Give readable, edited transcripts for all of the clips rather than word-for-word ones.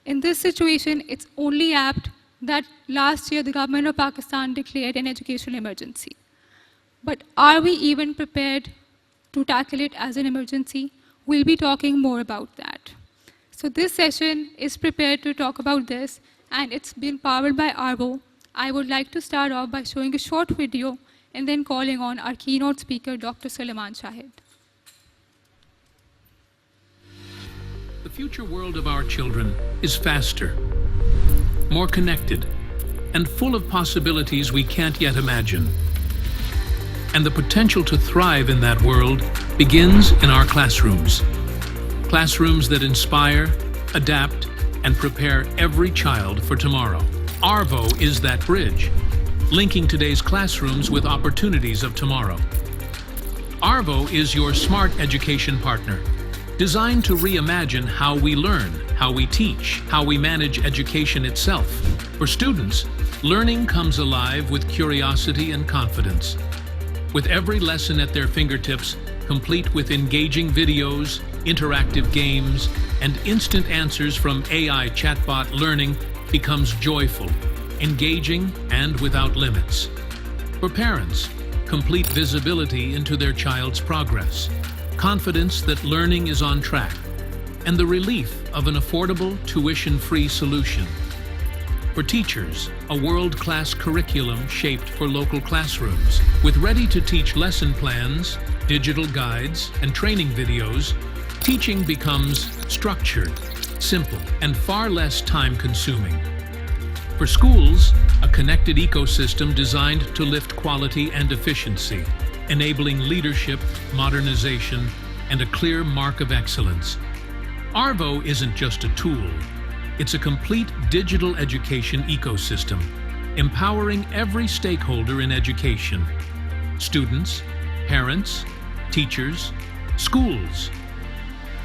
In this situation, it's only apt that last year the government of Pakistan declared an educational emergency. But are we even prepared to tackle it as an emergency? We'll be talking more about that. So this session is prepared to talk about this, and it's been powered by Arvo. I would like to start off by showing a short video and then calling on our keynote speaker, Dr. Suleiman Shahid. The future world of our children is faster, more connected, and full of possibilities we can't yet imagine. And the potential to thrive in that world begins in our classrooms. Classrooms that inspire, adapt, and prepare every child for tomorrow. Arvo is that bridge, linking today's classrooms with opportunities of tomorrow. Arvo is your smart education partner, designed to reimagine how we learn, how we teach, how we manage education itself. For students, learning comes alive with curiosity and confidence. With every lesson at their fingertips, complete with engaging videos, interactive games, and instant answers from AI chatbot, learning becomes joyful, engaging, and without limits. For parents, complete visibility into their child's progress, confidence that learning is on track, and the relief of an affordable, tuition-free solution. For teachers, a world-class curriculum shaped for local classrooms, with ready-to-teach lesson plans, digital guides, and training videos. Teaching becomes structured, simple, and far less time-consuming. For schools, a connected ecosystem designed to lift quality and efficiency, enabling leadership, modernization, and a clear mark of excellence. Arvo isn't just a tool. It's a complete digital education ecosystem, empowering every stakeholder in education: students, parents, teachers, schools.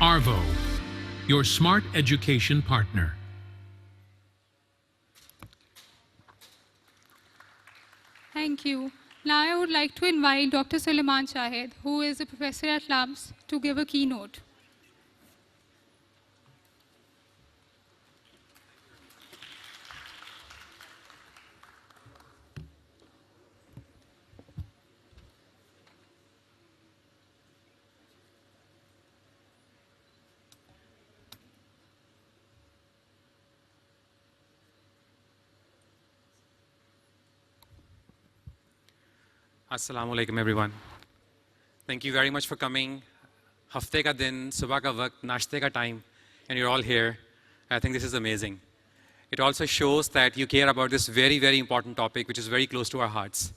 Arvo, your smart education partner. Thank you. Now I would like to invite Dr. Suleiman Shahid, who is a professor at LUMS, to give a keynote. Assalamu alaikum everyone. Thank you very much for coming. Hafte ka din, subah ka waqt, nashte ka time, and you're all here. I think this is amazing. It also shows that you care about this very, very important topic, which is very close to our hearts.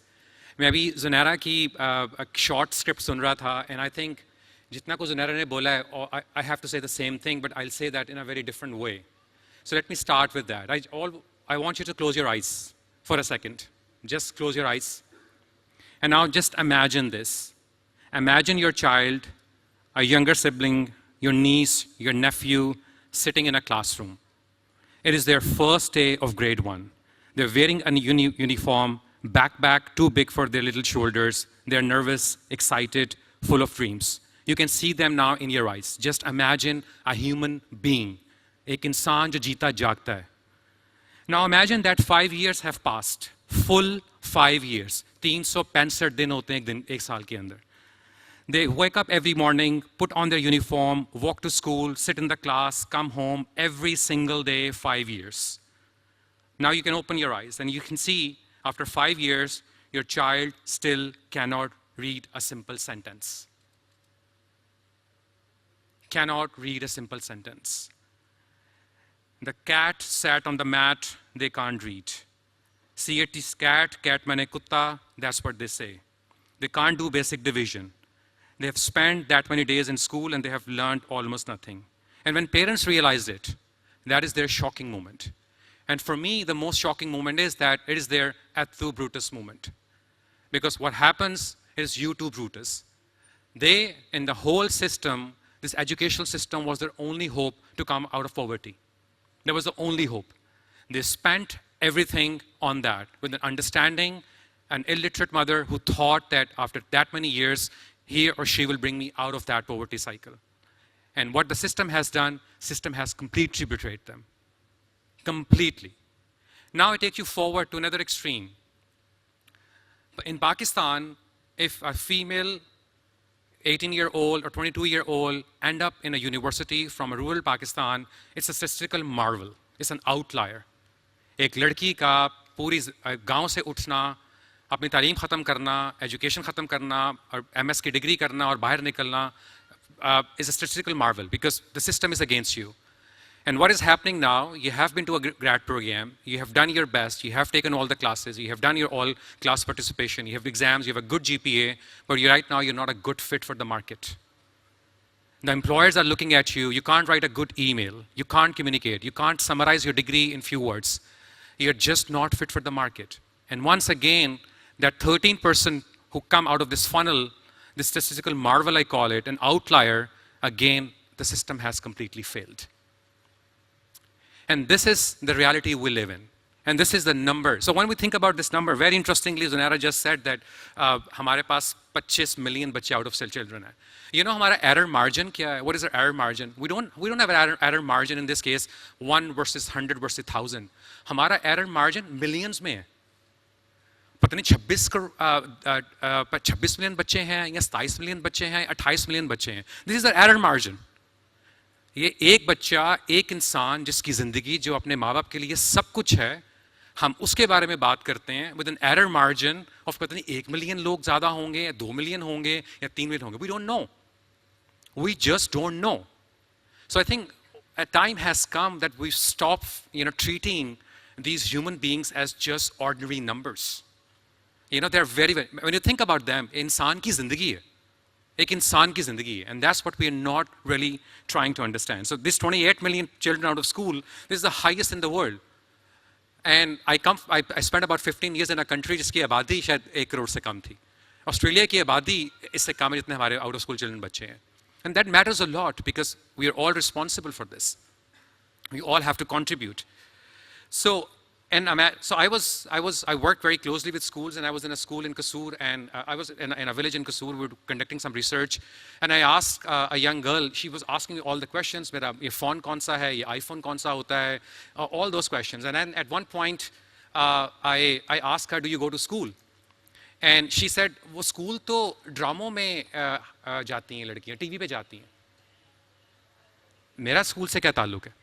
मैं अभी Zunaira की a short script सुन रहा था, and I think जितना को Zunaira ने बोला है, I have to say the same thing, but I'll say that in a very different way. So let me start with that. I want you to close your eyes for a second. Just close your eyes. And now just imagine this. Imagine your child, a younger sibling, your niece, your nephew, sitting in a classroom. It is their first day of grade 1. They're wearing a uniform, backpack too big for their little shoulders. They're nervous, excited, full of dreams. You can see them now in your eyes. Just imagine a human being. एक इंसान जो जीता जागता है. Now imagine that 5 years have passed. Full 5 years. 365 दिन होते हैं एक साल के अंदर. They wake up every morning, put on their uniform, walk to school, sit in the class, come home every single day, 5 years. Now you can open your eyes and you can see after 5 years, your child still cannot read a simple sentence. Cannot read a simple sentence. The cat sat on the mat, they can't read. C-A-T cat, cat mane kutta, that's what they say. They can't do basic division. They have spent that many days in school and they have learned almost nothing. And when parents realize it, that is their shocking moment. And for me, the most shocking moment is that it is their et tu Brutus moment. Because what happens is you too Brutus. They, in the whole system, this educational system was their only hope to come out of poverty. That was the only hope. They spent everything on that with an understanding, an illiterate mother who thought that after that many years, he or she will bring me out of that poverty cycle. And what the system has done, system has completely betrayed them. completely. Now I take you forward to another extreme. In Pakistan, if a female 18-year-old or 22-year-old end up in a university from a rural Pakistan, it's a statistical marvel. It's an outlier. एक लड़की का पूरी गांव से उठना, अपनी तालीम ख़त्म करना, एजुकेशन ख़त्म करना और MS की डिग्री करना और बाहर निकलना is a statistical marvel because the system is against you. And what is happening now, you have been to a grad program, you have done your best, you have taken all the classes, you have done your all class participation, you have exams, you have a good GPA, but right now you're not a good fit for the market. The employers are looking at you, you can't write a good email, you can't communicate, you can't summarize your degree in few words. You're just not fit for the market. And once again, that 13% who come out of this funnel, this statistical marvel I call it, an outlier, again, the system has completely failed. And this is the reality we live in. And this is the number. So when we think about this number, very interestingly, Zunaira just said that हमारे पास 25 million बच्चे out of cell children हैं. You know हमारा error margin क्या है? What is our error margin? We don't have an error margin in this case, 1 versus 100 versus 1000. हमारा error margin millions में है. पता नहीं 26 million बच्चे हैं या 27 million बच्चे हैं, 28 million बच्चे हैं. This is the error margin. ये एक बच्चा, एक इंसान जिसकी ज़िंदगी जो अपने माँ बाप के लिए सब कुछ है, हम उसके बारे में बात करते हैं with an error margin of पता नहीं 1 मिलियन लोग ज़्यादा होंगे या 2 मिलियन होंगे या 3 मिलियन होंगे. We don't know. We just don't know. So I think a time has come that we stop, treating these human beings as just ordinary numbers. They're very, very, when you think about them, इंसान की ज़िंदगी है. एक इंसान की ज़िंदगी है. And that's what we are not really trying to understand. So this 28 million children out of school, this is the highest in the world. And I spent about 15 years in a country जिसकी आबादी शायद 1 करोड़ से कम थी. Australia की आबादी इससे कम है जितने हमारे out of school children बच्चे हैं. And that matters a lot because we are all responsible for this. We all have to contribute. So I worked very closely with schools, and I was in a school in Kasur, and I was in a village in Kasur. We were conducting some research, and I asked a young girl. She was asking me all the questions. मेरा ये phone कौन सा है, ये iPhone कौन सा होता है, all those questions. And then at one point, I asked her, "Do you go to school?" And she said, "वो school तो ड्रामों में जाती हैं लड़कियाँ, TV पे जाती हैं. मेरा school से क्या ताल्लुक है?"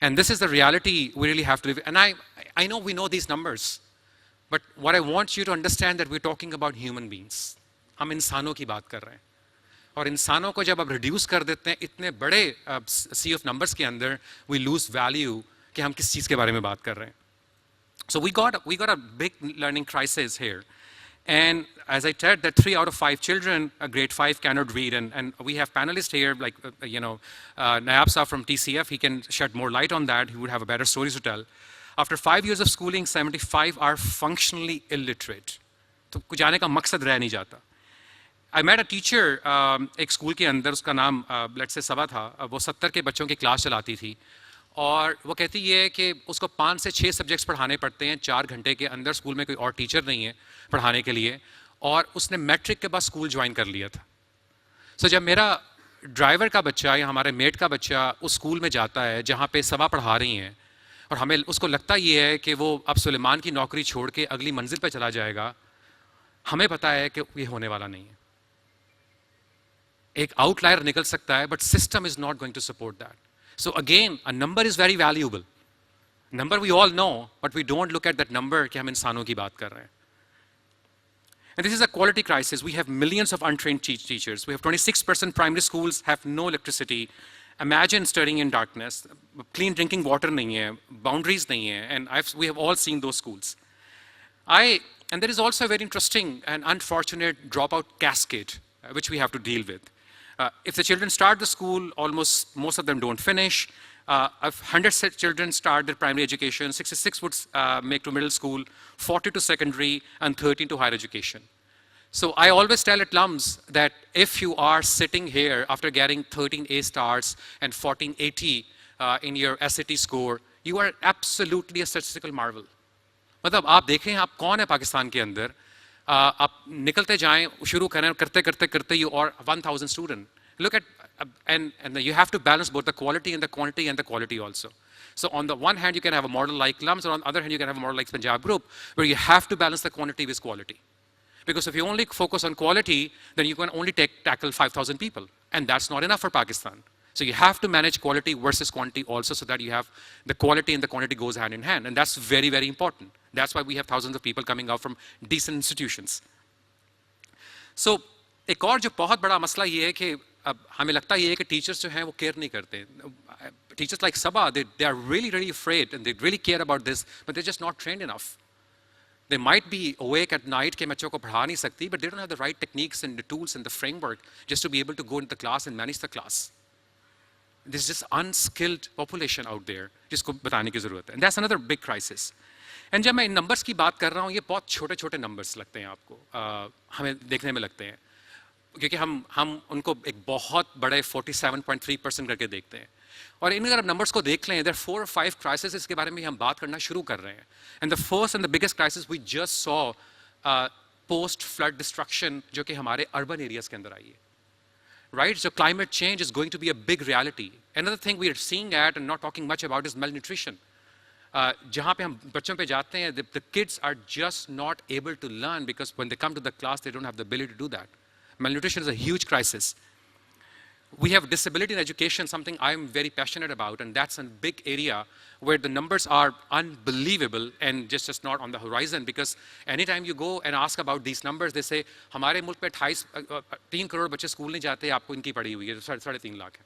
And this is the reality we really have to live. And I know we know these numbers, but what I want you to understand that we're talking about human beings. हम इंसानों की बात कर रहे हैं. और इंसानों को जब आप reduce कर देते हैं इतने बड़े sea of numbers के अंदर, we lose value कि हम किस चीज़ के बारे में बात कर रहे हैं. So we got a big learning crisis here. And as I said, that 3 out of 5 children, grade 5, cannot read. And we have panelists here, like, Nayab Saab from TCF, he can shed more light on that. He would have a better stories to tell. After 5 years of schooling, 75 are functionally illiterate. तो कुछ जाने का मकसद रह नहीं जाता. I met a teacher, एक school के अंदर, उसका नाम let's say सबा था. वो 70 के बच्चों की क्लास चलाती थी. और वो कहती है कि उसको 5 से 6 सब्जेक्ट्स पढ़ाने पड़ते हैं 4 घंटे के अंदर. स्कूल में कोई और टीचर नहीं है पढ़ाने के लिए. और उसने मैट्रिक के बाद स्कूल ज्वाइन कर लिया था. सो जब मेरा ड्राइवर का बच्चा या हमारे मेट का बच्चा उस स्कूल में जाता है जहाँ पे सबा पढ़ा रही हैं, और हमें उसको लगता ये है कि वो अब सुलेमान की नौकरी छोड़ के अगली मंजिल पर चला जाएगा, हमें पता है कि ये होने वाला नहीं है. एक आउटलायर निकल सकता है, but system is not going to support that. So again, a number is very valuable. Number we all know, but we don't look at that number कि हम इंसानों की बात कर रहे हैं. And this is a quality crisis. We have millions of untrained teachers. We have 26% primary schools have no electricity. Imagine studying in darkness. Clean drinking water नहीं है, boundaries नहीं है, and we have all seen those schools. And there is also a very interesting and unfortunate dropout cascade, which we have to deal with. If the children start the school, most of them don't finish. If 100 children start their primary education, 66 would make to middle school, 40 to secondary, and 13 to higher education. So I always tell at LUMS that if you are sitting here after getting 13 A stars and 1480 in your SAT score, you are absolutely a statistical marvel. मतलब आप देखें आप कौन है पाकिस्तान के अंदर, आप निकलते जाएं, शुरू करें, करते you are 1,000 student. Look at, and you have to balance both the quality and the quantity and the quality also. So on the one hand, you can have a model like LUMS, or on the other hand, you can have a model like Punjab Group, where you have to balance the quantity with quality. Because if you only focus on quality, then you can only tackle 5,000 people. And that's not enough for Pakistan. So you have to manage quality versus quantity also, so that you have the quality and the quantity goes hand in hand. And that's very, very important. That's why we have thousands of people coming out from decent institutions. So एक और जो बहुत बड़ा मसला ये है कि अब हमें लगता ये है कि टीचर्स जो हैं वो केयर नहीं करते. Teachers like Sabha, they are really, really afraid and they really care about this, but they're just not trained enough. They might be awake at night कि बच्चों को पढ़ा नहीं सकती, but they don't have the right techniques and the tools and the framework just to be able to go into the class and manage the class. There's just unskilled population out there जिसको बताने की ज़रूरत है. And that's another big crisis. And जब मैं इन numbers की बात कर रहा हूँ, ये बहुत छोटे-छोटे numbers लगते हैं आपको, हमें देखने में लगते हैं, क्योंकि हम उनको एक बहुत बड़े 47.3% करके देखते हैं. और इन अगर नंबर्स को देख लें, there are 4 or 5 crises इसके बारे में हम बात करना शुरू कर रहे हैं. And the first and the biggest crisis we just saw post flood destruction जो कि हमारे urban areas के अंदर आई है. Right? So climate change is going to be a big reality. Another thing we are seeing at and not talking much about is malnutrition. जहाँ पे हम बच्चों पे जाते हैं, the kids are just not able to learn because when they come to the class, they don't have the ability to do that. Malnutrition is a huge crisis. We have disability in education, something I'm very passionate about, and that's a big area where the numbers are unbelievable and just not on the horizon, because anytime you go and ask about these numbers, they say, हमारे मुल्क पे 3 करोड़ बच्चे school नहीं जाते, आपको इनकी पढ़ी हुई है, 3.5 लाख है.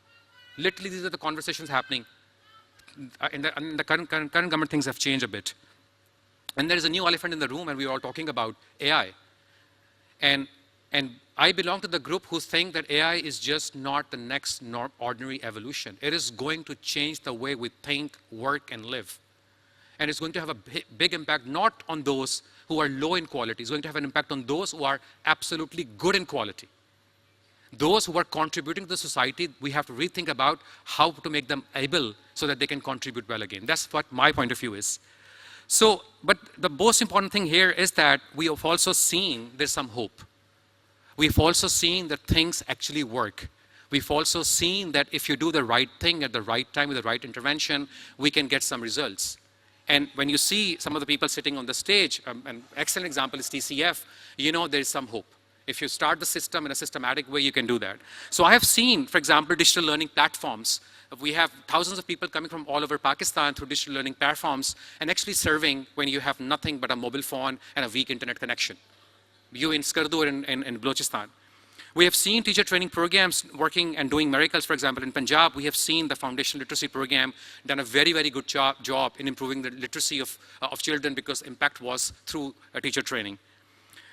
Literally, these are the conversations happening. In the current government, things have changed a bit. And there is a new elephant in the room, and we are all talking about AI. And I belong to the group who think that AI is just not the next ordinary evolution. It is going to change the way we think, work, and live. And it's going to have a big impact not on those who are low in quality. It's going to have an impact on those who are absolutely good in quality. Those who are contributing to the society, we have to rethink about how to make them able so that they can contribute well again. That's what my point of view is. So, but the most important thing here is that we have also seen there's some hope. We've also seen that things actually work. We've also seen that if you do the right thing at the right time with the right intervention, we can get some results. And when you see some of the people sitting on the stage, an excellent example is TCF, you know there is some hope. If you start the system in a systematic way, you can do that. So I have seen, for example, digital learning platforms. We have thousands of people coming from all over Pakistan through digital learning platforms and actually serving when you have nothing but a mobile phone and a weak internet connection. You in Skardu and Balochistan. We have seen teacher training programs working and doing miracles. For example, in Punjab, we have seen the foundational literacy program done a very, very good job in improving the literacy of children because impact was through teacher training.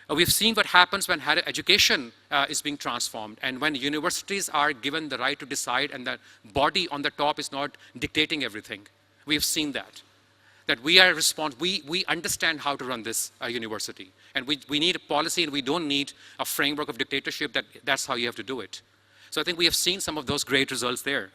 We've seen what happens when higher education is being transformed and when universities are given the right to decide and the body on the top is not dictating everything. We've seen that we are we understand how to run this university. And we need a policy and we don't need a framework of dictatorship that's how you have to do it. So I think we have seen some of those great results there.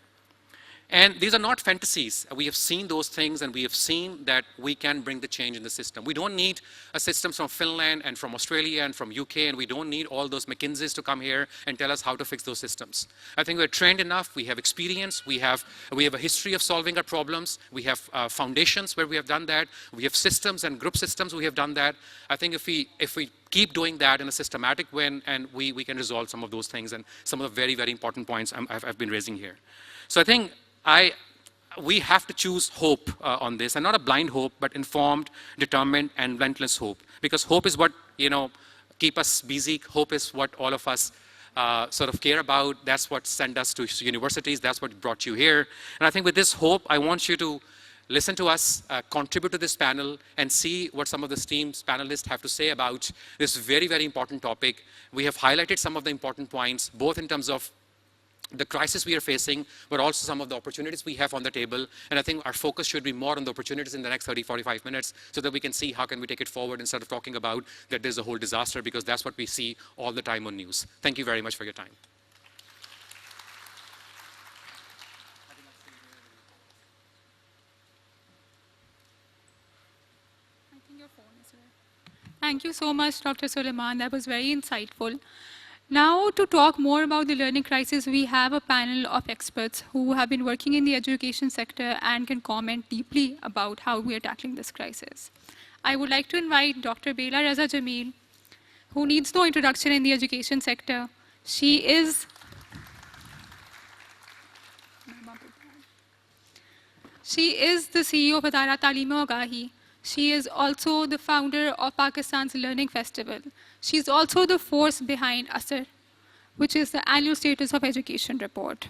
And these are not fantasies. We have seen those things and we have seen that we can bring the change in the system. We don't need a system from Finland and from Australia and from UK, and we don't need all those McKinseys to come here and tell us how to fix those systems. I think we're trained enough, we have experience, we have a history of solving our problems, we have foundations where we have done that, we have systems and group systems we have done that. I think if we keep doing that in a systematic way, and we can resolve some of those things and some of the very, very important points I've been raising here. So I think we have to choose hope on this, and not a blind hope, but informed, determined, and relentless hope. Because hope is what, keep us busy. Hope is what all of us sort of care about. That's what sent us to universities. That's what brought you here. And I think with this hope, I want you to listen to us, contribute to this panel, and see what some of the team's panelists have to say about this very, very important topic. We have highlighted some of the important points, both in terms of the crisis we are facing, but also some of the opportunities we have on the table. And I think our focus should be more on the opportunities in the next 30, 45 minutes so that we can see how can we take it forward instead of talking about that there's a whole disaster, because that's what we see all the time on news. Thank you very much for your time. Thank you so much, Dr. Suleiman. That was very insightful. Now, to talk more about the learning crisis, we have a panel of experts who have been working in the education sector and can comment deeply about how we are tackling this crisis. I would like to invite Dr. Bela Raza Jamil, who needs no introduction in the education sector. She is the CEO of Adara Talim Agahi. She is also the founder of Pakistan's Learning Festival. She is also the force behind ASER, which is the Annual Status of Education report.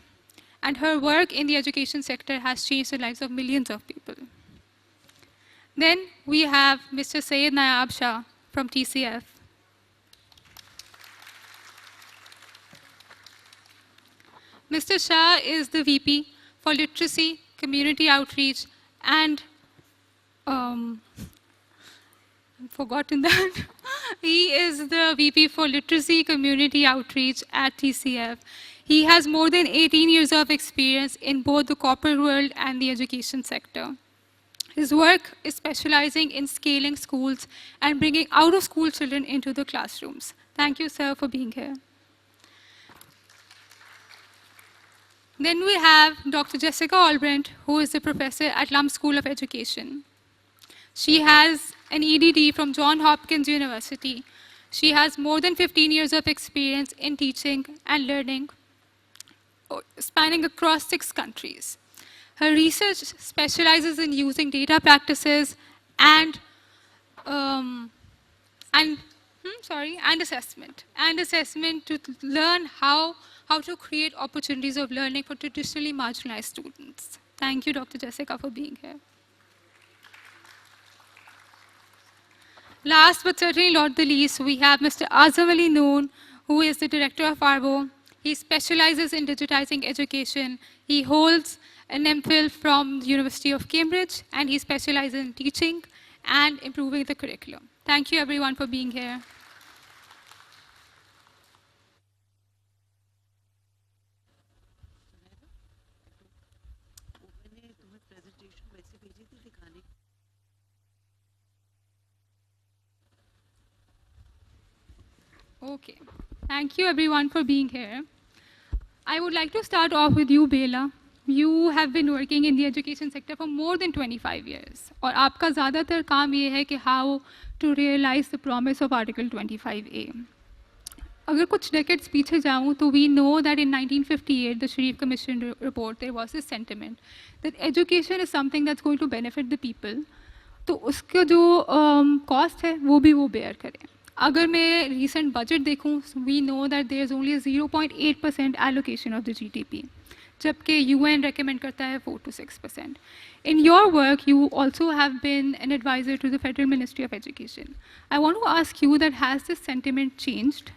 And her work in the education sector has changed the lives of millions of people. Then we have Mr. Syed Nayab Shah from TCF. Mr. Shah is the VP for Literacy, Community Outreach, and I've forgotten that. He is the VP for Literacy, Community Outreach at TCF. He has more than 18 years of experience in both the corporate world and the education sector. His work is specializing in scaling schools and bringing out-of-school children into the classrooms. Thank you, sir, for being here. Then we have Dr. Jessica Albrecht, who is a professor at Lum School of Education. She has an EDD from Johns Hopkins University. She has more than 15 years of experience in teaching and learning, spanning across 6 countries. Her research specializes in using data practices and assessment to learn how to create opportunities of learning for traditionally marginalized students. Thank you, Dr. Jessica, for being here. Last but certainly not the least, we have Mr. Azam Ali Noon, who is the director of ARBO. He specializes in digitizing education. He holds an MPhil from the University of Cambridge, and he specializes in teaching and improving the curriculum. Thank you, everyone, for being here. Okay. Thank you, everyone, for being here. I would like to start off with you, Bela. You have been working in the education sector for more than 25 years. और आपका ज़्यादातर काम ये है कि how to realize the promise of Article 25A. अगर कुछ decades पीछे जाऊँ तो we know that in 1958, the Sharif Commission report, there was this sentiment that education is something that's going to benefit the people. तो उसका जो cost है वो भी वो bear करें. अगर मैं recent budget देखूँ, we know that there is only a 0.8% allocation of the GDP. जबकि UN recommend करता है 4 to 6%. In your work, you also have been an advisor to the Federal Ministry of Education. I want to ask you that has this sentiment changed?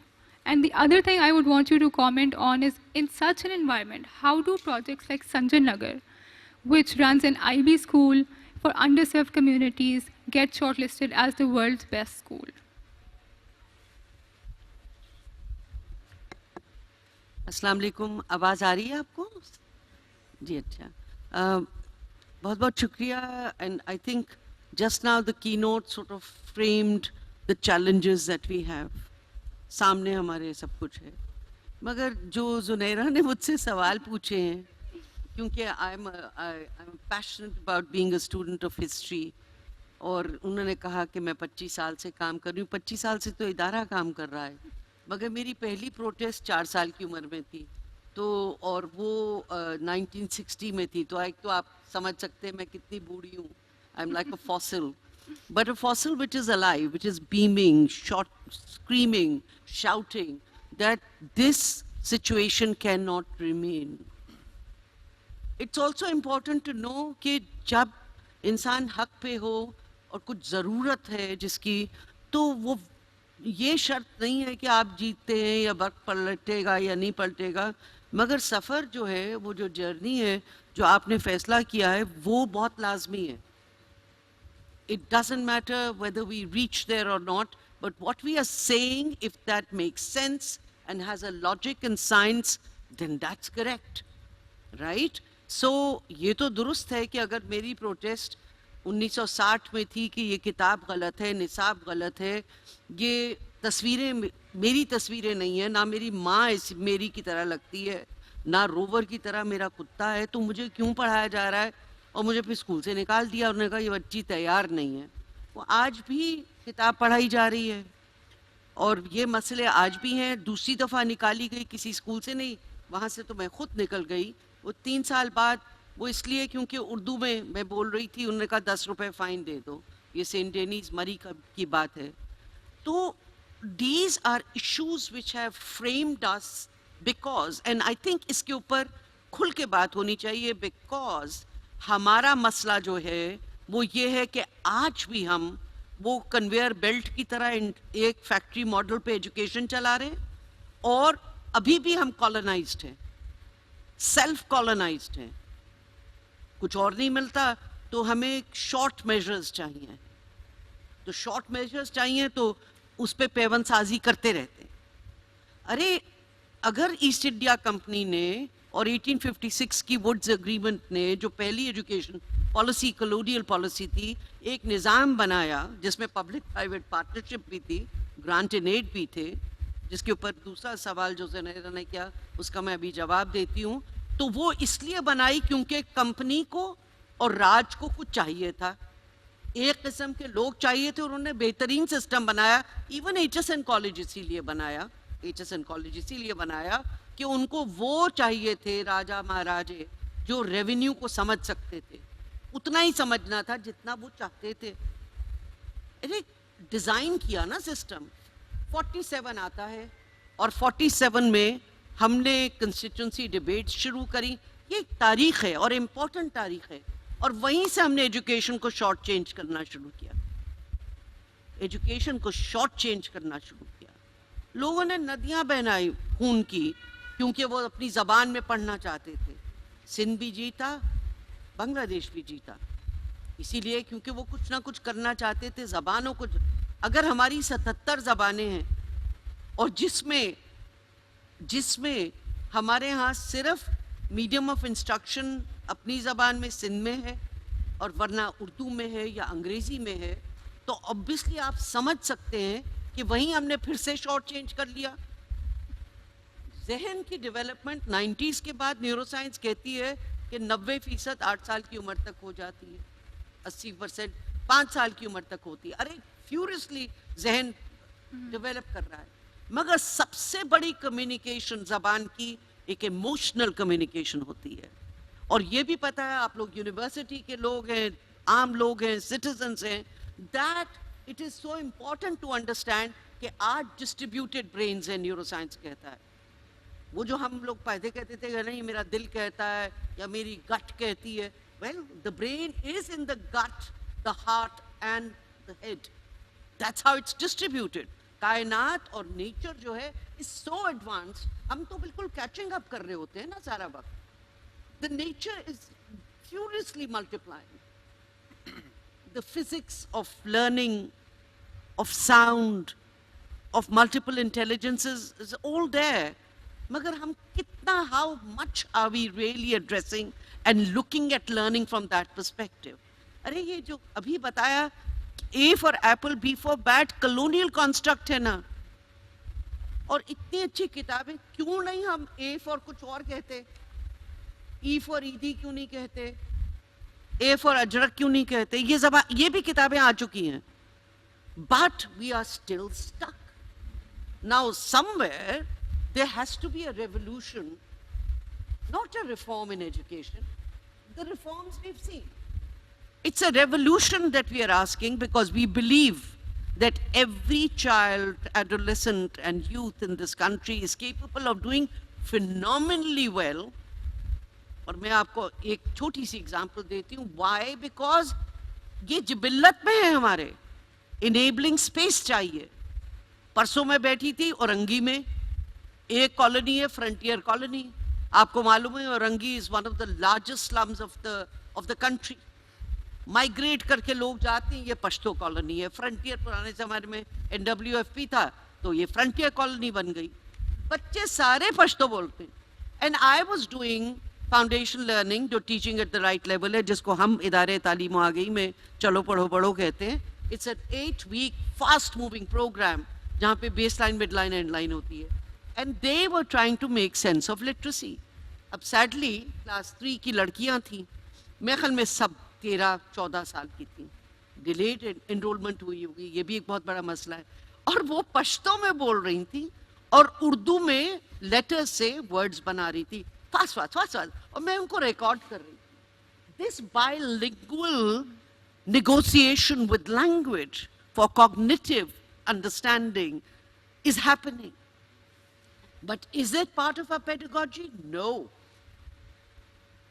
And the other thing I would want you to comment on is, in such an environment, how do projects like Sanjay Nagar, which runs an IB school for underserved communities, get shortlisted as the world's best school? अस्सलाम वालेकुम, आवाज़ आ रही है आपको? जी अच्छा, बहुत बहुत शुक्रिया. And I think just now the keynote sort of framed the challenges that we have. सामने हमारे सब कुछ है, मगर जो जुनैरा ने मुझसे सवाल पूछे हैं, क्योंकि I'm passionate about being a student of history, और उन्होंने कहा कि मैं 25 साल से काम कर रही हूँ. 25 साल से तो इदारा काम कर रहा है, मगर मेरी पहली प्रोटेस्ट 4 साल की उम्र में थी, तो और वो 1960 में थी. तो एक तो आप समझ सकते हैं मैं कितनी बूढ़ी हूँ. I am like a fossil, but a fossil which is alive, which is beaming, screaming, shouting that this situation cannot remain. It's also important to know कि जब इंसान हक पे हो और कुछ ज़रूरत है जिसकी, तो वो ये शर्त नहीं है कि आप जीतते हैं या वक्त पलटेगा या नहीं पलटेगा, मगर सफ़र जो है, वो जो जर्नी है जो आपने फ़ैसला किया है, वो बहुत लाजमी है. It doesn't matter whether we reach there or not, but what we are saying, if that makes sense and has a logic and science, then that's correct, right? So ये तो दुरुस्त है कि अगर मेरी प्रोटेस्ट 1960 में थी कि ये किताब गलत है, निसाब गलत है, ये तस्वीरें मेरी तस्वीरें नहीं है, ना मेरी माँ मेरी की तरह लगती है, ना रोवर की तरह मेरा कुत्ता है, तो मुझे क्यों पढ़ाया जा रहा है? और मुझे फिर स्कूल से निकाल दिया, उन्होंने कहा ये बच्ची तैयार नहीं है। वो आज भी किताब पढ़ाई जा रही है और ये मसले आज भी हैं। दूसरी दफ़ा निकाली गई किसी स्कूल से नहीं, वहाँ से तो मैं खुद निकल गई। वो 3 साल बाद, वो इसलिए क्योंकि उर्दू में मैं बोल रही थी, उन्होंने कहा 10 रुपये फ़ाइन दे दो। ये सेंट डेनीज मरी की बात है। तो these are issues which have framed us because, and I think इसके ऊपर खुल के बात होनी चाहिए, because हमारा मसला जो है वो ये है कि आज भी हम वो कन्वेयर बेल्ट की तरह एक फैक्ट्री मॉडल पे एजुकेशन चला रहे हैं और अभी भी हम कॉलोनाइज्ड हैं, सेल्फ कॉलोनाइज्ड हैं। कुछ और नहीं मिलता तो हमें शॉर्ट मेजर्स चाहिए, तो शॉर्ट मेजर्स चाहिए तो उस पे पेवन साजी करते रहते हैं। अरे अगर ईस्ट इंडिया कंपनी ने और 1856 की वुड्स एग्रीमेंट ने जो पहली एजुकेशन पॉलिसी, कॉलोनियल पॉलिसी थी, एक निज़ाम बनाया जिसमें पब्लिक प्राइवेट पार्टनरशिप भी थी, ग्रांट एंड एड भी थे, जिसके ऊपर दूसरा सवाल जो ज़नेरा ने किया उसका मैं अभी जवाब देती हूँ। तो वो इसलिए बनाई क्योंकि कंपनी को और राज को कुछ चाहिए था, एक किस्म के लोग चाहिए थे, उन्होंने बेहतरीन सिस्टम बनाया। इवन HSN कॉलेज इसीलिए बनाया, HSN कॉलेज इसीलिए बनाया कि उनको वो चाहिए थे राजा महाराजे जो रेवेन्यू को समझ सकते थे, उतना ही समझना था जितना वो चाहते थे। अरे डिज़ाइन किया ना सिस्टम। 47 आता है और 47 में हमने कंस्टिट्यूंसी डिबेट शुरू करी। ये एक तारीख है और इम्पोर्टेंट तारीख है, और वहीं से हमने एजुकेशन को शॉर्ट चेंज करना शुरू किया, एजुकेशन को शॉर्ट चेंज करना शुरू किया। लोगों ने नदियां बहनाई खून की क्योंकि वो अपनी ज़बान में पढ़ना चाहते थे। सिंध भी जीता, बांग्लादेश भी जीता, इसीलिए क्योंकि वो कुछ ना कुछ करना चाहते थे ज़बानों को। अगर हमारी 77 ज़बानें हैं और जिसमें हमारे यहाँ सिर्फ मीडियम ऑफ इंस्ट्रक्शन अपनी ज़बान में सिंध में है और वरना उर्दू में है या अंग्रेज़ी में है, तो ऑब्वियसली आप समझ सकते हैं कि वहीं हमने फिर से शॉर्ट चेंज कर लिया। जहन की डेवलपमेंट 90s के बाद न्यूरोसाइंस कहती है कि 90% 8 साल की उम्र तक हो जाती है, 80% 5 साल की उम्र तक होती है। अरे फ्यूरियसली जहन डेवलप कर रहा है, मगर सबसे बड़ी कम्युनिकेशन ज़बान की एक इमोशनल कम्युनिकेशन होती है। और ये भी पता है, आप लोग यूनिवर्सिटी के लोग हैं, आम लोग हैं, सिटीजन्स हैं, that it is so important to understand कि आज डिस्ट्रीब्यूटेड ब्रेन्स है, न्यूरोसाइंस कहता है। वो जो हम लोग पहले कहते थे कि नहीं मेरा दिल कहता है या मेरी गट कहती है, well the brain is in the gut, the heart and the head, that's how it's distributed. कायनात और नेचर जो है इज सो एडवांस, हम तो बिल्कुल कैचिंग अप कर रहे होते हैं ना सारा वक्त। The nature is furiously multiplying. The physics of learning, of sound, of multiple intelligences is all there. Magar hum kitna, how much are we really addressing and looking at learning from that perspective? अरे ये जो अभी बताया, A for apple, B for bat, colonial construct है ना। और इतनी अच्छी किताबें, क्यों नहीं हम A for कुछ और कहते? E for ईदी क्यों नहीं कहते? A for अजरक क्यों नहीं कहते? ये भी किताबें आ चुकी हैं, but we are still stuck. Now somewhere there has to be a revolution, not a reform in education. The reforms we've seen. It's a revolution that we are asking because we believe that every child, adolescent and youth in this country is capable of doing phenomenally well. और मैं आपको एक छोटी सी example देती हूँ। Y? Because ये जिबिल्लत में है हमारे, इनेबलिंग स्पेस चाहिए। परसों मैं बैठी थी औरंगी में, एक कॉलोनी है फ्रंटियर कॉलोनी, आपको मालूम है Orangi is one of the largest slums of the country. Migrate करके लोग जाते हैं, ये पश्तो कॉलोनी है। फ्रंटियर पुराने ज़माने में NWFP था तो ये फ्रंटियर कॉलोनी बन गई, बच्चे सारे पश्तो बोलते हैं। And I was doing foundation learning, जो teaching at the right level है, जिसको हम इदारे तालीम आगई में चलो पढ़ो पढ़ो कहते हैं। It's an 8-week fast moving program जहाँ पे base line, mid line, end line होती है. And they were trying to make sense of literacy. अब सैडली क्लास 3 की लड़कियाँ थीं, मेरे ख्याल में सब 13-14 साल की थी. डिलेड एनरोलमेंट हुई होगी, ये भी एक बहुत बड़ा मसला है. और वो पश्तो में बोल रही थी और उर्दू में लेटर्स से वर्ड्स बना रही थी, फास्ट फास्ट फास्ट फास्ट, और मैं उनको रिकॉर्ड कर रही थी. This bilingual negotiation with language for cognitive understanding is happening. But is it part of our pedagogy? No.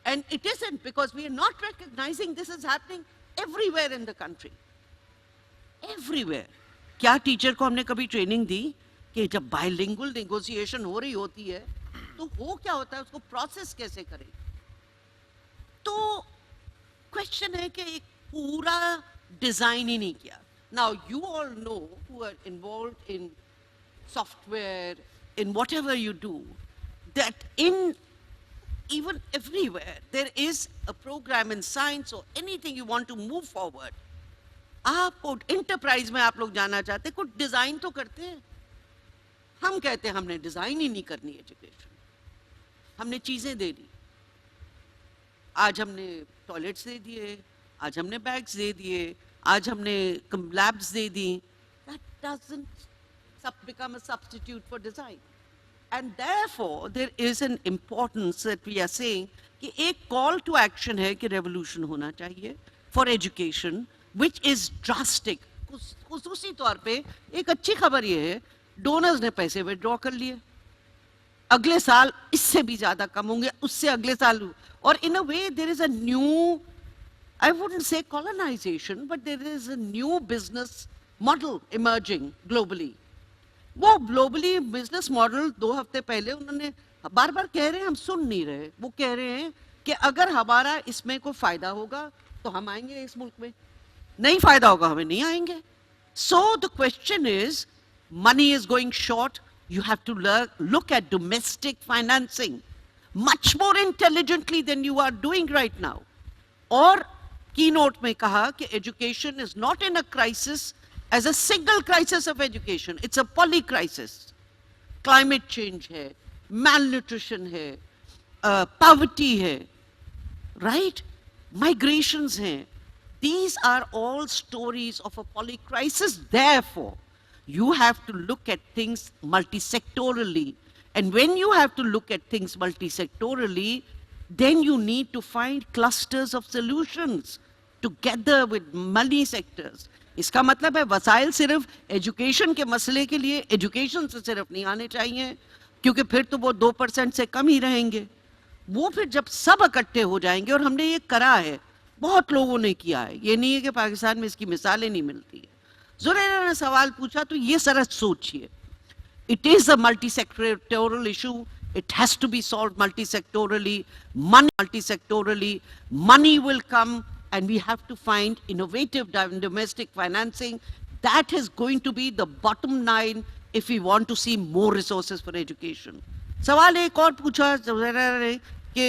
And it isn't, because we are not recognizing this is happening everywhere in the country. Everywhere. क्या teacher को हमने कभी training दी कि जब bilingual negotiation हो रही होती है तो वो क्या होता है, उसको प्रोसेस कैसे करें? तो क्वेश्चन है कि एक पूरा डिजाइन ही नहीं किया. Now you all know who are involved in software, in whatever you do, that in even everywhere there is a program in science or anything you want to move forward. आपको enterprise में आप लोग जाना चाहते, कुछ design तो करते हैं. हम कहते हैं हमने डिजाइन ही नहीं करनी एजुकेशन, हमने चीजें दे दी. आज हमने टॉयलेट्स दे दिए, आज हमने बैग्स दे दिए, आज हमने labs they the. That doesn't become a substitute for design. And therefore there is an importance that we are saying कि एक call to action है कि revolution होना चाहिए for education, which is drastic. खुसूसी तौर पे एक अच्छी खबर ये है, डोनर्स ने पैसे विड्रॉ कर लिए, अगले साल इससे भी ज्यादा कम होंगे, उससे अगले साल. और in a way there is a new, I wouldn't say colonization, but there is a new business model emerging globally. वो ग्लोबली बिजनेस मॉडल 2 हफ्ते पहले उन्होंने बार बार कह रहे हैं, हम सुन नहीं रहे. वो कह रहे हैं कि अगर हमारा इसमें कोई फायदा होगा तो हम आएंगे इस मुल्क में, नहीं फायदा होगा हमें नहीं आएंगे. So the question is, money is going short, you have to look at domestic financing much more intelligently than you are doing right now. और की नोट में कहा कि education is not in a crisis as a single crisis of education, it's a poly crisis. Climate change है, malnutrition है, poverty है, right? Migrations हैं. These are all stories of a poly crisis. Therefore, you have to look at things multisectorally. And when you have to look at things multisectorally, then you need to find clusters of solutions together with many sectors. इसका मतलब है वसाइल सिर्फ education के मसले के लिए education से सिर्फ नहीं आने चाहिए, क्योंकि फिर तो वो 2% से कम ही रहेंगे. वो फिर जब सब इकट्ठे हो जाएंगे, और हमने ये करा है, बहुत लोगों ने किया है, ये नहीं है कि पाकिस्तान में इसकी मिसालें नहीं मिलती है. ज़ुरैना ने सवाल पूछा तो ये जरा सोचिए, it is a multi sectoral issue, it has to be solved multi-sectorally, money will come, and we have to find innovative domestic financing. That is going to be the bottom line if we want to see more resources for education. सवाल एक और पूछा कि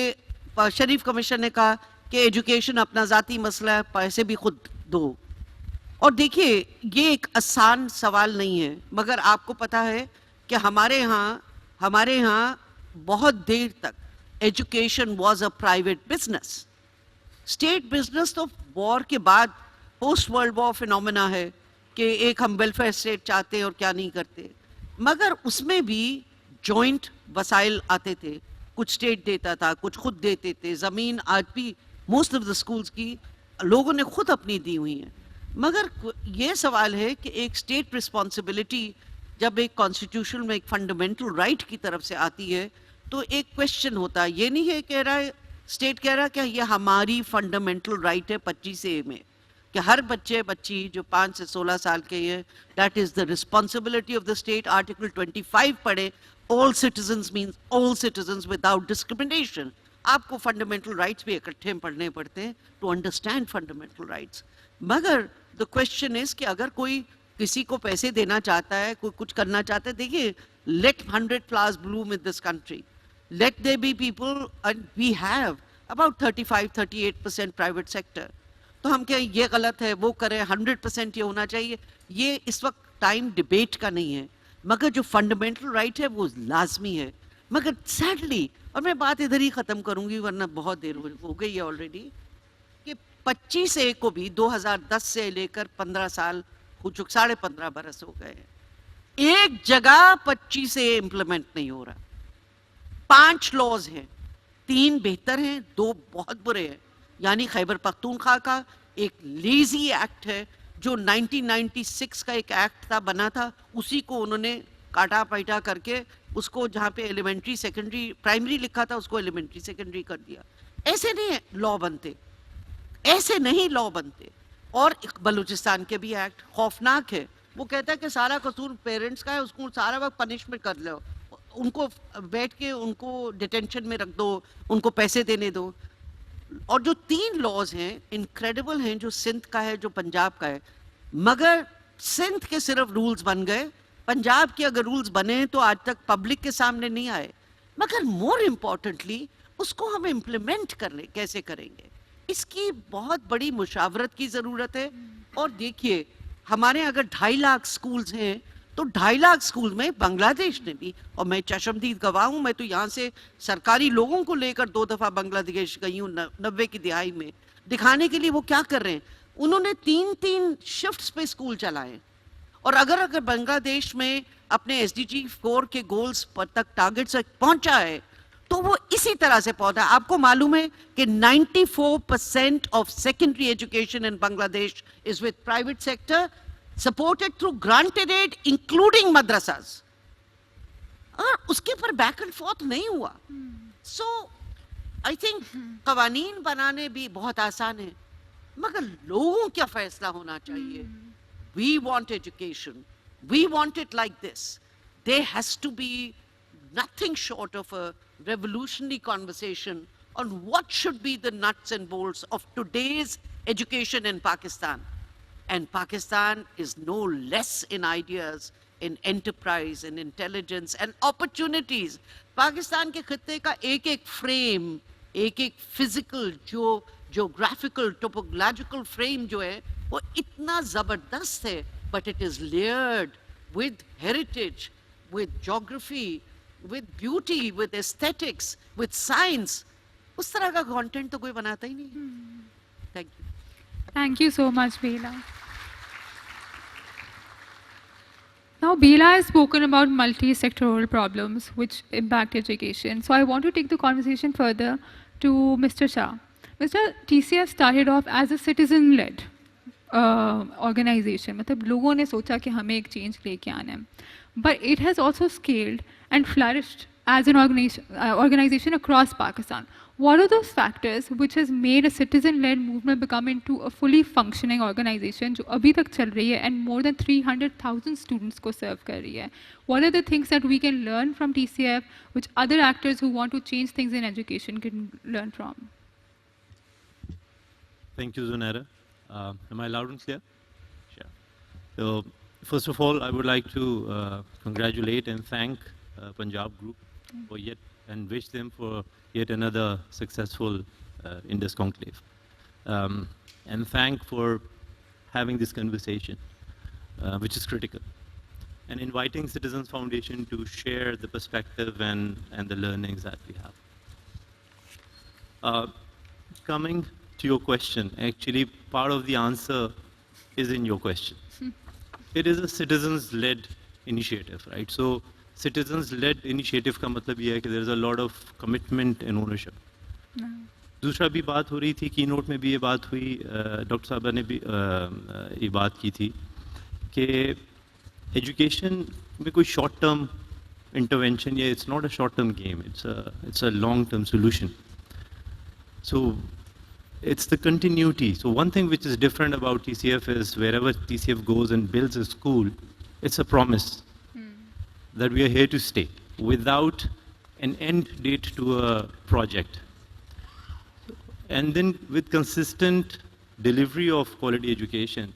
शरीफ commission ने कहा कि education अपना जाती मसला है, पैसे भी खुद दो. और देखिए ये एक आसान सवाल नहीं है, मगर आपको पता है कि हमारे यहाँ बहुत देर तक education was a private business. Estate business तो वॉर के बाद पोस्ट वर्ल्ड वॉर फिनोमेना है कि एक हम वेलफेयर स्टेट चाहते हैं और क्या नहीं करते, मगर उसमें भी जॉइंट वसाइल आते थे, कुछ स्टेट देता था, कुछ खुद देते थे. ज़मीन आज भी मोस्ट ऑफ द स्कूल्स की लोगों ने खुद अपनी दी हुई है. मगर ये सवाल है कि एक स्टेट रिस्पॉन्सिबिलिटी जब एक कॉन्स्टिट्यूशन में एक फंडामेंटल राइट की तरफ से आती है तो एक क्वेश्चन होता है, ये नहीं है कह रहा है स्टेट कह रहा है कि ये हमारी फंडामेंटल राइट है 25A में कि हर बच्चे बच्ची जो 5 से 16 साल के हैं, that is the responsibility of the state. Article 25 पढ़े, all citizens means all citizens without discrimination. आपको फंडामेंटल राइट्स भी इकट्ठे पढ़ने पड़ते हैं टू अंडरस्टैंड फंडामेंटल राइट्स. मगर द क्वेश्चन इज कि अगर कोई किसी को पैसे देना चाहता है, कोई कुछ करना चाहता है, देखिए let 100 flowers bloom in this country. Let there be people, and we have about 35-38% private sector. तो हम क्या ये गलत है वो करें, 100% ये होना चाहिए, ये इस वक्त टाइम डिबेट का नहीं है, मगर जो फंडामेंटल राइट है वो लाजमी है। मगर सैडली, और मैं बात इधर ही ख़त्म करूंगी वरना बहुत देर हो गई है ऑलरेडी, कि 25A को भी 2010 से लेकर 15 साल हो चुके, 15.5 बरस हो गए हैं, एक जगह 25A इम्प्लीमेंट नहीं हो रहा। 5 लॉज हैं, 3 बेहतर हैं, 2 बहुत बुरे हैं। यानी खैबर पख्तूनख्वा का एक लेजी एक्ट है जो 1996 का एक एक्ट था, बना था, उसी को उन्होंने काटा पैटा करके उसको जहाँ पे एलिमेंट्री सेकेंडरी प्राइमरी लिखा था उसको एलिमेंट्री सेकेंडरी कर दिया। ऐसे नहीं लॉ बनते, ऐसे नहीं लॉ बनते। और बलूचिस्तान के भी एक्ट खौफनाक है, वो कहता है कि सारा कसूर पेरेंट्स का है, उसको सारा वक्त पनिशमेंट कर लो, उनको बैठ के उनको डिटेंशन में रख दो, उनको पैसे देने दो। और जो 3 लॉज हैं इनक्रेडिबल हैं, जो सिंध का है, जो पंजाब का है, मगर सिंध के सिर्फ रूल्स बन गए, पंजाब के अगर रूल्स बने तो आज तक पब्लिक के सामने नहीं आए। मगर मोर इम्पोर्टेंटली उसको हम इम्प्लीमेंट कैसे करेंगे, इसकी बहुत बड़ी मुशावरत की ज़रूरत है। और देखिए, हमारे अगर 2.5 लाख स्कूल्स हैं तो 2.5 लाख स्कूल में बांग्लादेश ने भी, और मैं चशमदीद गवाह हूँ, मैं तो यहाँ से सरकारी लोगों को लेकर 2 दफ़ा बांग्लादेश गई हूँ 90 की दिहाई में, दिखाने के लिए वो क्या कर रहे हैं। उन्होंने 3-3 शिफ्ट्स पे स्कूल चलाए। और अगर बांग्लादेश में अपने SDG 4 के गोल्स पर तक टारगेट तक पहुंचा है तो वो इसी तरह से पहुंचा। आपको मालूम है कि 94% of secondary education in Bangladesh is with private sector, supported through granted aid including madrasas, और उसके पर बैक एंड फोर्थ नहीं हुआ। सो आई थिंक कवानीन बनाने भी बहुत आसान है, मगर लोगों क्या फैसला होना चाहिए। We want education, we want it like this. There has to be nothing short of a revolutionary conversation on what should be the nuts and bolts of today's education in Pakistan. And Pakistan is no less in ideas, in enterprise, in intelligence and opportunities. Pakistan के खित्ते का एक-एक frame, एक-एक physical, जो geographical, topographical frame जो है, वो इतना ज़बरदस्त है, but it is layered with heritage, with geography, with beauty, with aesthetics, with science. उस तरह का content तो कोई बनाता ही नहीं। Thank you. Thank you so much, Bela. Now, Bela has spoken about multi-sectoral problems which impact education. So I want to take the conversation further to Mr. Shah. Mr. TCF started off as a citizen-led organization. मतलब लोगों ने सोचा कि हमें एक change लेके आना है. But it has also scaled and flourished as an organization across Pakistan. What are those factors which has made a citizen-led movement become into a fully functioning organization जो अभी तक चल रही है and more than 300,000 students को serve कर रही है? What are the things that we can learn from TCF which other actors who want to change things in education can learn from? Thank you, Zunaira. Am I loud and clear? Sure. So, first of all, I would like to congratulate and thank Punjab Group for and wish them for yet another successful Indus conclave. And thank for having this conversation, which is critical, and inviting Citizens Foundation to share the perspective and the learnings that we have. Coming to your question, actually part of the answer is in your question. It is a citizens-led initiative, right? So citizens-led initiative का मतलब ये है कि there is a lot of commitment and ownership. दूसरा भी बात हो रही थी, कीनोट में भी ये बात हुई, डॉक्टर साहबा ने भी ये बात की थी कि एजुकेशन में कोई शॉर्ट टर्म इंटरवेंशन या it's not a short term game, it's a long term solution. So it's the continuity. So one thing which is different about TCF is wherever TCF goes and builds a school, it's a promise that we are here to stay without an end date to a project. And then with consistent delivery of quality education,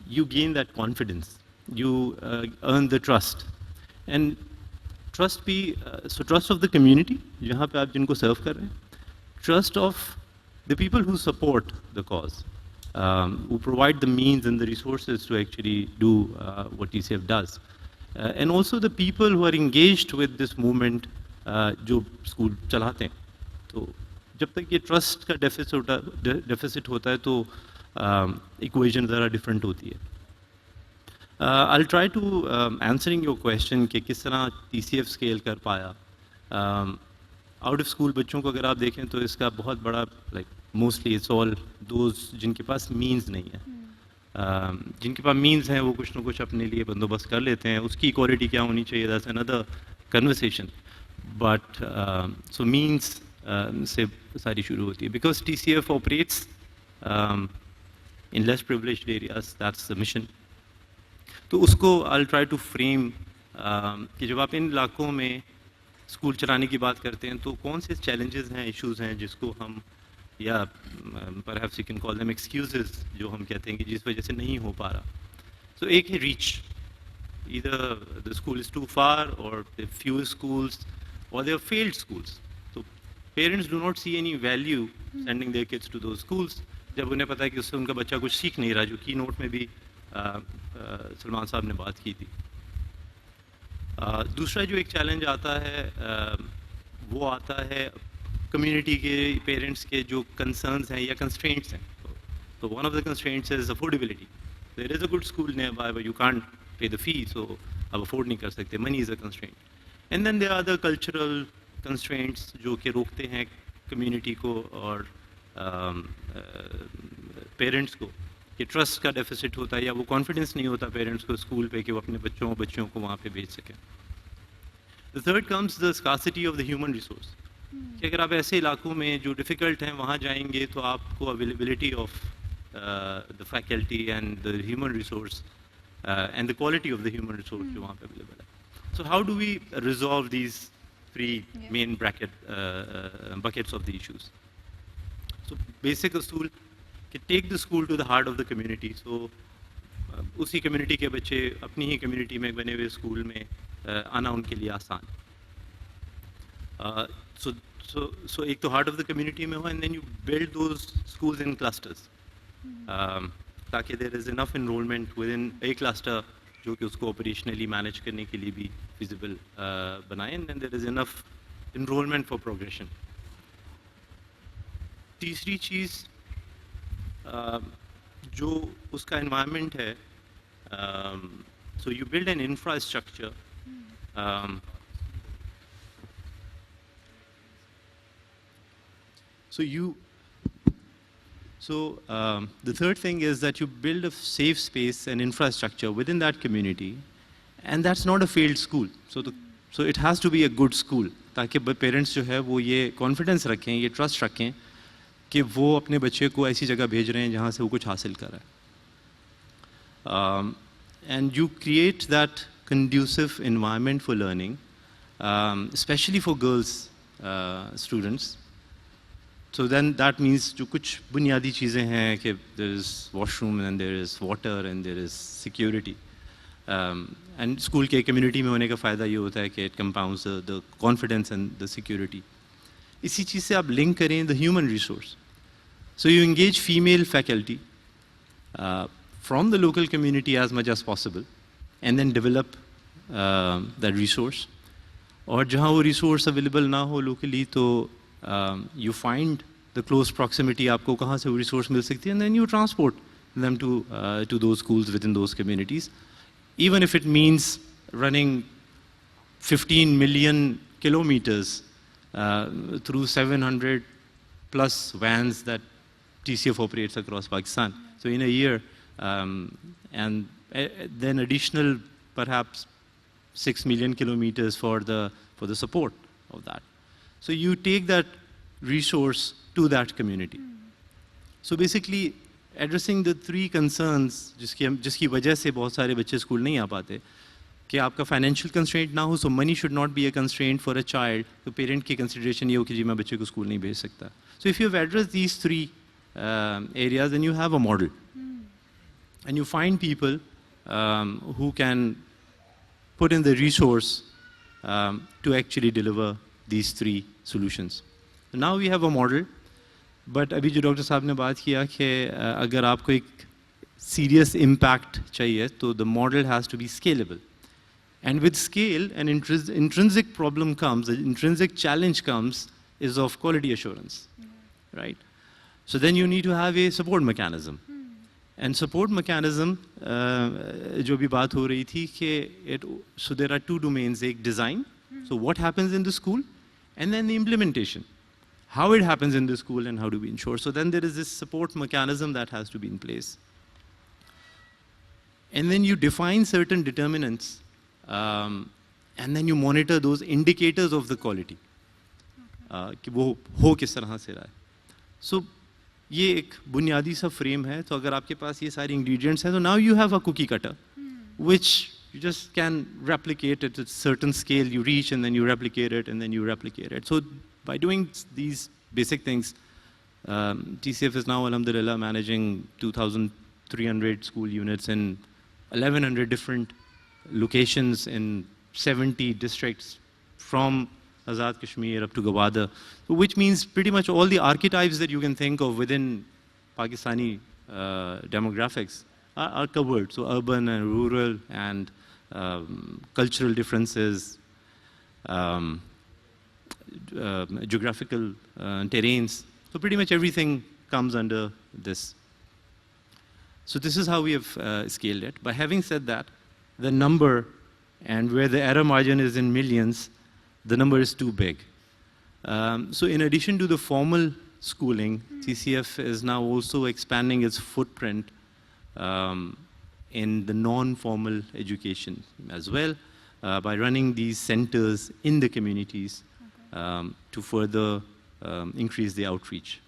you gain that confidence. You earn the trust. And trust so trust of the community, जहाँ पे आप जिनको serve कर रहे हैं, trust of the people who support the cause. who provide the means and the resources to actually do what TCF does. And also the people who are engaged with this movement जो school चलाते हैं. तो जब तक ये trust का deficit होता है तो इक्वेशन ज़रा डिफरेंट होती है. I'll try to answering your question कि किस तरह TCF स्केल कर पाया. आउट ऑफ स्कूल बच्चों को अगर आप देखें तो इसका बहुत बड़ा like mostly it's all those जिनके पास मीन्स नहीं है. जिनके पास मीन्स हैं वो कुछ ना कुछ अपने लिए बंदोबस्त कर लेते हैं. उसकी क्वालिटी क्या होनी चाहिए that's another conversation. But so means से सारी शुरू होती है because TCF operates in less privileged areas. That's the mission. तो उसको आई ट्राई टू फ्रेम कि जब आप इन इलाकों में स्कूल चलाने की बात करते हैं तो कौन से चैलेंजेस हैं, इश्यूज हैं जिसको हम या perhaps you can call them excuses जो हम कहते हैं कि जिस वजह से नहीं हो पा रहा. सो एक है reach. Either the school is too far और द फ्यू स्कूल्स और दे आर फेल्ड स्कूल्स. तो parents do not see any value sending their kids to those schools जब उन्हें पता है कि उससे उनका बच्चा कुछ सीख नहीं रहा, जो की नोट में भी सलमान साहब ने बात की थी. दूसरा जो एक चैलेंज आता है वो आता है कम्युनिटी के पेरेंट्स के जो कंसर्न्स हैं या कंस्ट्रेंट्स हैं. तो one of the constraints is affordability. There is a good school nearby but you can't pay the fee, so आप अफोर्ड नहीं कर सकते. Money is a constraint. And then there are the cultural constraints जो कि रोकते हैं community को और पेरेंट्स को कि ट्रस्ट का डेफिसिट होता है या वो कॉन्फिडेंस नहीं होता पेरेंट्स को स्कूल पे कि वो अपने बच्चों को वहाँ पे भेज सकें. The third comes the scarcity of the human resource. कि अगर आप ऐसे इलाकों में जो डिफ़िकल्ट हैं वहाँ जाएंगे तो आपको availability of the faculty and the human resource and the quality of the human resource जो वहाँ पे अवेलेबल है. So how do we resolve these three main buckets of the issues? So basic usul कि take the school to the heart of the community. So उसी community के बच्चे अपनी ही community में बने हुए स्कूल में आना उनके लिए आसान. So एक तो हार्ट ऑफ द कम्युनिटी में हो and then you build those schools in clusters ताकि there is enough enrolment within a cluster जो कि उसको ऑपरेशनली मैनेज करने के लिए भी फिजिबल बनाए and then there is enough enrollment for progression. तीसरी चीज़ जो उसका एनवायरनमेंट है, so you build an infrastructure. The third thing is that you build a safe space and infrastructure within that community, and that's not a failed school. So it has to be a good school ताकि parents जो है वो ये confidence रखें, ये trust रखें कि वो अपने बच्चे को ऐसी जगह भेज रहे हैं जहाँ से वो कुछ हासिल कर रहा है. And you create that conducive environment for learning, especially for girls students. So then that means जो कुछ बुनियादी चीज़ें हैं कि there is washroom and there is water and there is security. And school के community में होने का फ़ायदा ये होता है कि it compounds the confidence and the security. इसी चीज़ से आप लिंक करें the human resource. So you engage female faculty from the local community as much as possible and then develop that resource. और जहाँ वो resource available ना हो locally तो you find the close proximity आपको कहाँ से वो resource मिल सकती है and then you transport them to those schools within those communities. Even if it means running 15 million kilometers through 700 plus vans that TCF operates across Pakistan. So in a year, and then additional perhaps 6 million kilometers for the support of that. So you take that resource to that community. So basically addressing the three concerns जिसकी वजह से बहुत सारे बच्चे school नहीं आ पाते कि आपका फाइनेंशियल कंस्ट्रेंट ना हो, so money should not be a constraint for a child. तो पेरेंट की कंसिडरेशन ये हो कि जी मैं बच्चे को स्कूल नहीं भेज सकता. So if you have address these three areas then you have a model and you find people who can put in the resource to actually deliver these three solutions. So now we have a model but अभी जो doctor साहब ने बात किया कि अगर आपको एक serious impact चाहिए तो the model has to be scalable. And with scale, an intrinsic problem comes, an intrinsic challenge comes, is of quality assurance, right? So then you need to have a support mechanism. And support mechanism, जो भी बात हो रही थी कि so there are two domains, एक design, so what happens in the school, and then the implementation. How it happens in the school and how do we ensure. So then there is this support mechanism that has to be in place. And then you define certain determinants, and then you monitor those indicators of the quality. कि वो हो किस तरह से रहा है. So ये एक बुनियादी सा frame है. तो अगर आपके पास ये सारी ingredients हैं, तो now you have a cookie cutter, which you just can replicate it at a certain scale. You reach and then you replicate it and then you replicate it. So by doing these basic things, TCF is now, alhamdulillah, managing 2,300 school units in 1,100 different locations in 70 districts, from Azad Kashmir up to Gawada, which means pretty much all the archetypes that you can think of within Pakistani demographics are covered. So urban and rural and cultural differences, geographical terrains. So pretty much everything comes under this. So this is how we have scaled it. But having said that, the number and where the error margin is in millions, the number is too big. So in addition to the formal schooling, TCF is now also expanding its footprint in the non-formal education as well, by running these centers in the communities to further increase the outreach.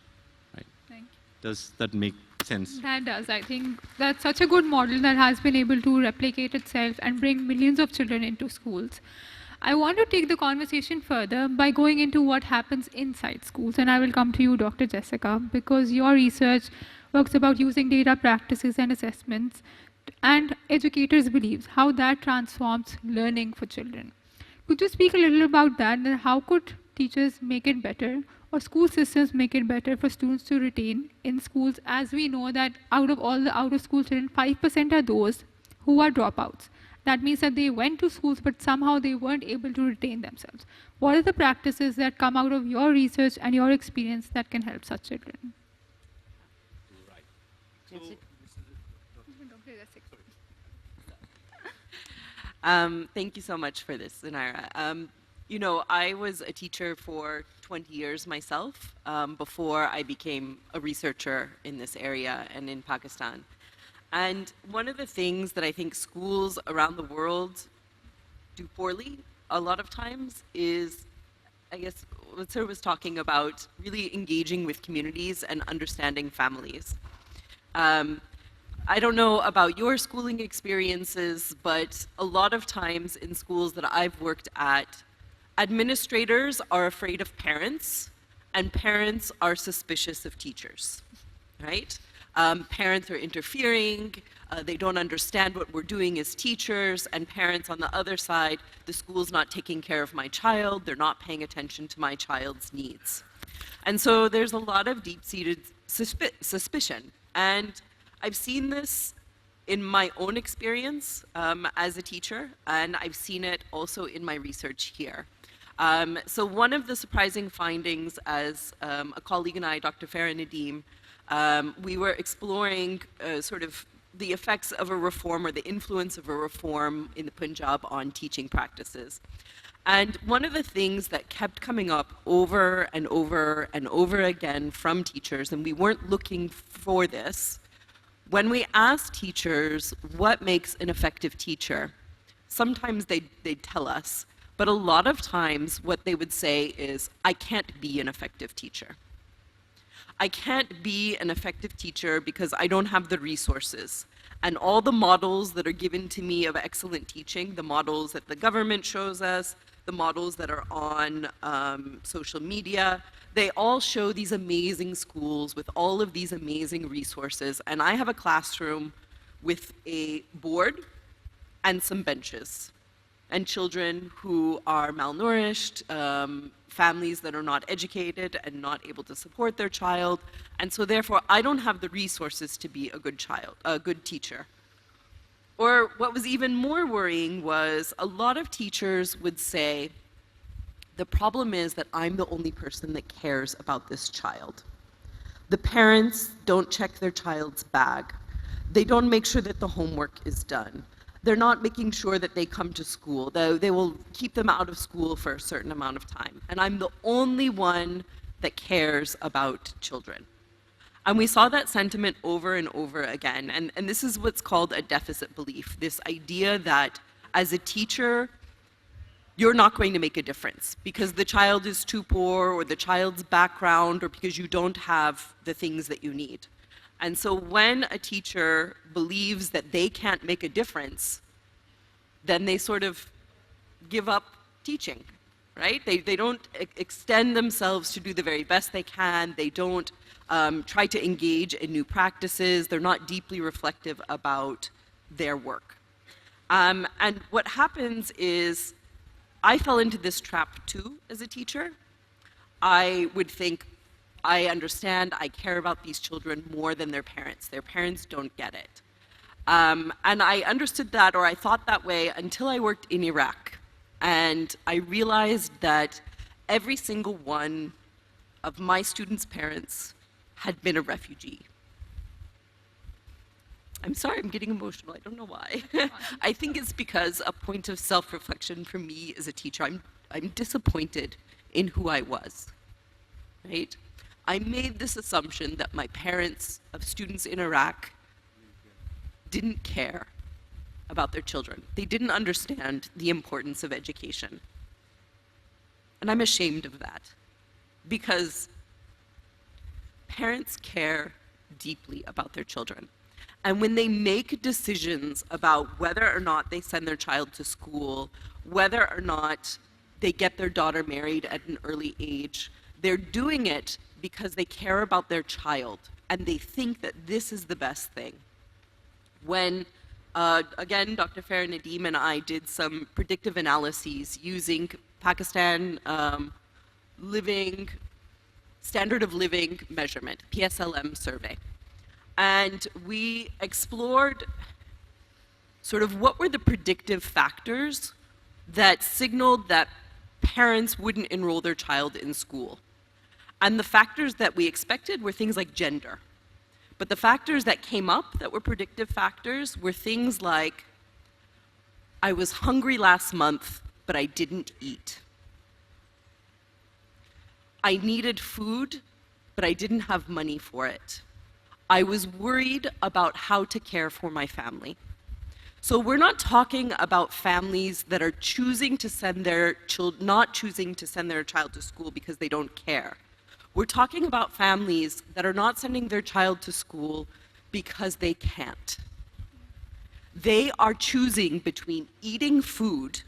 Right. Thank you. Does that make sense? That does. I think that's such a good model that has been able to replicate itself and bring millions of children into schools. I want to take the conversation further by going into what happens inside schools, and I will come to you, Dr. Jessica, because your research works about using data practices and assessments and educators' beliefs, how that transforms learning for children. Could you speak a little about that, and how could teachers make it better, or school systems make it better for students to retain in schools, as we know that out of all the out-of-school children, 5% are those who are dropouts. That means that they went to schools, but somehow they weren't able to retain themselves. What are the practices that come out of your research and your experience that can help such children? Thank you so much for this, Zanira. You know, I was a teacher for 20 years myself before I became a researcher in this area and in Pakistan. And one of the things that I think schools around the world do poorly a lot of times is, I guess, what Sir was talking about, really engaging with communities and understanding families. I don't know about your schooling experiences, but a lot of times in schools that I've worked at, administrators are afraid of parents, and parents are suspicious of teachers, right? Parents are interfering, they don't understand what we're doing as teachers, and parents on the other side, the school's not taking care of my child, they're not paying attention to my child's needs. And so there's a lot of deep-seated suspicion. And I've seen this in my own experience as a teacher, and I've seen it also in my research here. So one of the surprising findings, as a colleague and I, Dr. Farah Nadeem, we were exploring sort of the effects of a reform or the influence of a reform in the Punjab on teaching practices. And one of the things that kept coming up over and over and over again from teachers, and we weren't looking for this, when we asked teachers what makes an effective teacher, sometimes they'd tell us, but a lot of times what they would say is, I can't be an effective teacher. I can't be an effective teacher because I don't have the resources. And all the models that are given to me of excellent teaching, the models that the government shows us, the models that are on social media, they all show these amazing schools with all of these amazing resources. And I have a classroom with a board and some benches. and children who are malnourished, families that are not educated and not able to support their child. And so therefore, I don't have the resources to be a good teacher. Or what was even more worrying was a lot of teachers would say, the problem is that I'm the only person that cares about this child. The parents don't check their child's bag. They don't make sure that the homework is done. They're not making sure that they come to school. They will keep them out of school for a certain amount of time. And I'm the only one that cares about children. And we saw that sentiment over and over again. And this is what's called a deficit belief, this idea that as a teacher, you're not going to make a difference because the child is too poor or the child's background or because you don't have the things that you need. And so when a teacher believes that they can't make a difference, then they sort of give up teaching, right? They don't extend themselves to do the very best they can. They don't try to engage in new practices. They're not deeply reflective about their work. And what happens is, I fell into this trap too as a teacher. I would think, I understand, I care about these children more than their parents. Their parents don't get it. And I understood that, or I thought that way, until I worked in Iraq. And I realized that every single one of my students' parents had been a refugee. I'm sorry, I'm getting emotional. I don't know why. I think it's because a point of self-reflection for me as a teacher. I'm disappointed in who I was, right? I made this assumption that my parents of students in Iraq didn't care about their children. They didn't understand the importance of education. And I'm ashamed of that because parents care deeply about their children. And when they make decisions about whether or not they send their child to school, whether or not they get their daughter married at an early age, they're doing it because they care about their child and they think that this is the best thing. When, again, Dr. Farah Nadeem and I did some predictive analyses using Pakistan Standard of Living Measurement, PSLM survey. And we explored sort of what were the predictive factors that signaled that parents wouldn't enroll their child in school. And the factors that we expected were things like gender. But the factors that came up that were predictive factors were things like, I was hungry last month, but I didn't eat. I needed food, but I didn't have money for it. I was worried about how to care for my family. So we're not talking about families that are choosing to send their not choosing to send their child to school because they don't care. We're talking about families that are not sending their child to school because they can't. They are choosing between eating food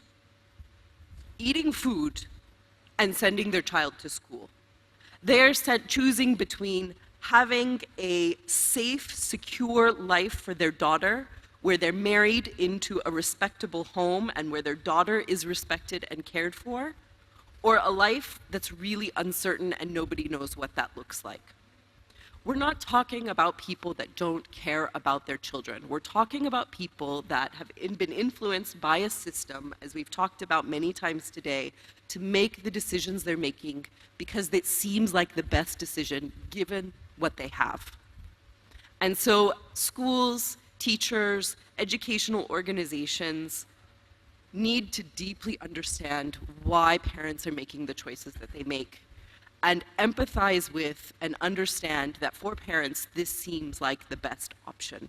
and sending their child to school. They're choosing between having a safe, secure life for their daughter, where they're married into a respectable home and where their daughter is respected and cared for, or a life that's really uncertain and nobody knows what that looks like. We're not talking about people that don't care about their children. We're talking about people that have been influenced by a system, as we've talked about many times today, to make the decisions they're making because it seems like the best decision given what they have. And so schools, teachers, educational organizations need to deeply understand why parents are making the choices that they make and empathize with and understand that for parents, this seems like the best option.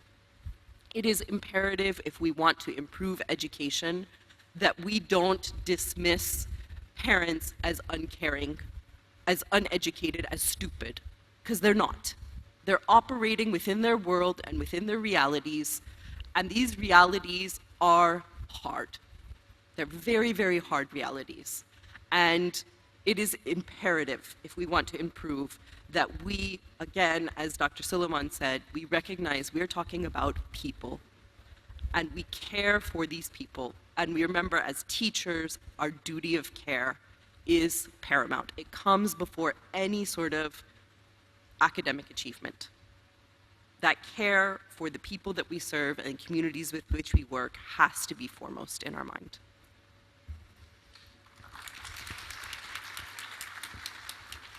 It is imperative, if we want to improve education, that we don't dismiss parents as uncaring, as uneducated, as stupid, because they're not. They're operating within their world and within their realities, and these realities are hard. They're very, very hard realities. And it is imperative, if we want to improve, that we, again, as Dr. Suleiman said, we recognize we're talking about people. and we care for these people, and we remember as teachers, our duty of care is paramount. It comes before any sort of academic achievement. That care for the people that we serve and communities with which we work has to be foremost in our mind.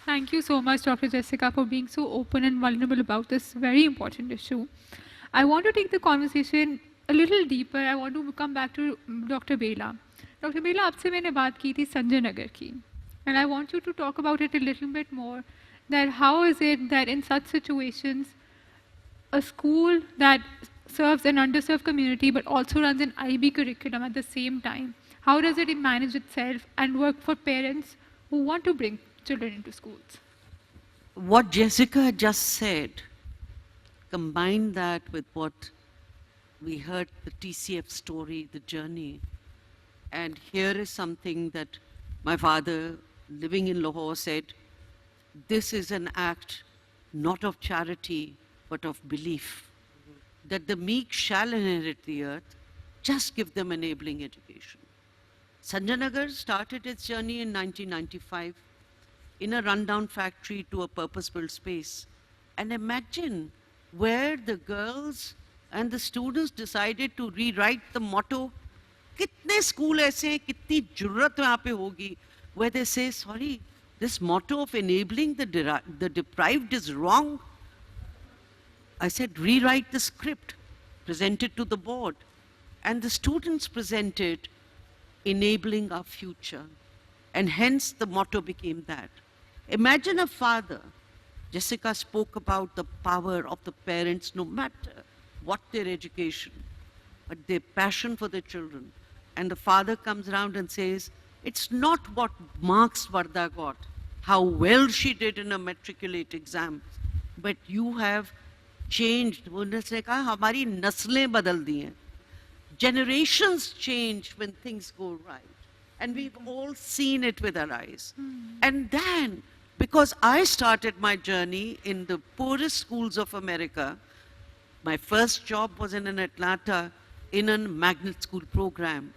Thank you so much, Dr. Jessica, for being so open and vulnerable about this very important issue. I want to take the conversation a little deeper. I want to come back to Dr. Bela. Dr. Bela, आपसे मैंने बात की थी संजय नगर की, and I want you to talk about it a little bit more. That how is it that in such situations, a school that serves an underserved community but also runs an IB curriculum at the same time, how does it manage itself and work for parents who want to bring children into schools? What Jessica just said, combine that with what we heard, the TCF story, the journey, and here is something that my father, living in Lahore, said, this is an act not of charity, but of belief, that the meek shall inherit the earth, just give them enabling education. Sanjay Nagar started its journey in 1995 in a rundown factory to a purpose-built space. And imagine where the girls and the students decided to rewrite the motto. Kitne school aise hain, kitni jurrat wahan pe hogi, where they say, sorry, this motto of enabling the deprived is wrong. I said, rewrite the script, present it to the board. And the students presented enabling our future. And hence the motto became that. Imagine a father. Jessica spoke about the power of the parents, no matter what their education, but their passion for their children. And the father comes around and says, it's not what marks Varda got, how well she did in a matriculate exam, but you have changed. उन्होंने कहा हमारी नस्लें बदल दी हैं. Generations change when things go right. And we've all seen it with our eyes. And then, because I started my journey in the poorest schools of America, my first job was in Atlanta in a magnet school program.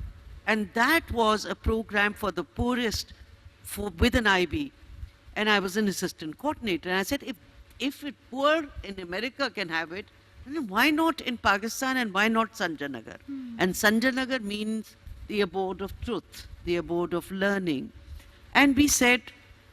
And that was a program for the poorest with an IB. And I was an assistant coordinator. And I said, if it poor in America can have it, then why not in Pakistan and why not Sanjay Nagar? And Sanjay Nagar means the abode of truth, the abode of learning. And we said,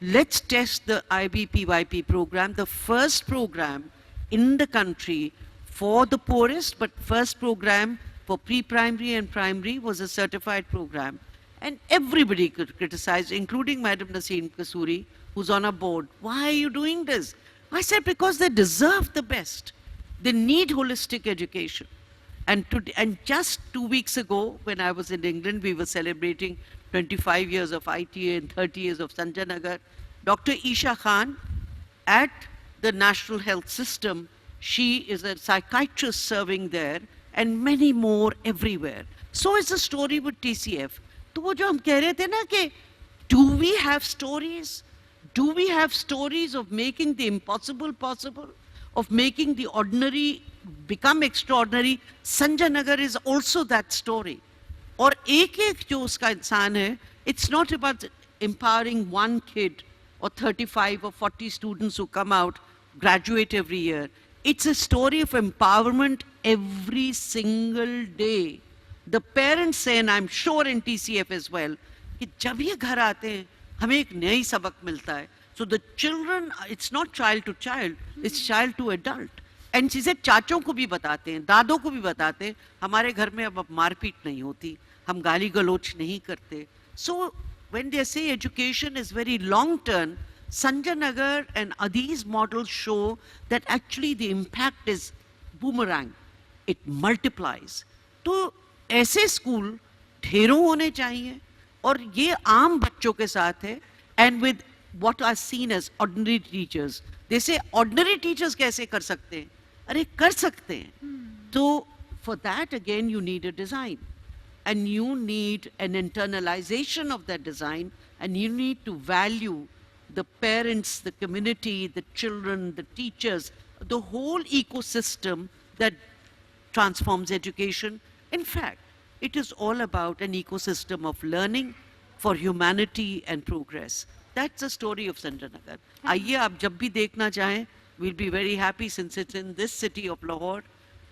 let's test the IBPYP program, the first program in the country for the poorest, but first program for pre-primary and primary was a certified program. And everybody could criticize, including Madam Naseem Kasuri, who's on our board. Why are you doing this? I said, because they deserve the best. They need holistic education. And just 2 weeks ago, when I was in England, we were celebrating 25 years of ITA and 30 years of Sanjay Nagar. Dr. Isha Khan, at the National Health System, she is a psychiatrist serving there, and many more everywhere. So is the story with TCF. तो वो जो हम कह रहे थे ना कि do we have stories? Do we have stories of making the impossible possible? Of making the ordinary become extraordinary? Sanjay Nagar is also that story. और एक जो उसका इंसान है, it's not about empowering one kid or 35 or 40 students who come out, graduate every year. It's a story of empowerment every single day. The parents say, and I'm sure in TCF as well, कि जब ये घर आते हैं, हमें एक नई सबक मिलता है. So the children, it's not child to child, it's child to adult. And चीज़ें चाचों को भी बताते हैं, दादों को भी बताते हैं, हमारे घर में अब मारपीट नहीं होती, हम गाली गलोच नहीं करते. So when they say education is very long term, Sanjay Nagar and these models show that actually the impact is boomerang. It multiplies. तो ऐसे स्कूल ढेरों होने चाहिए और ये आम बच्चों के साथ है and with what are seen as ordinary teachers. They say ordinary teachers कैसे कर सकते हैं? अरे कर सकते हैं. तो for that again you need a design and you need an internalization of that design and you need to value the parents, the community, the children, the teachers, the whole ecosystem that transforms education. In fact, it is all about an ecosystem of learning for humanity and progress. That's the story of Sanjanagar. आइए आप जब भी देखना चाहें, we'll be very happy since it's in this city of Lahore.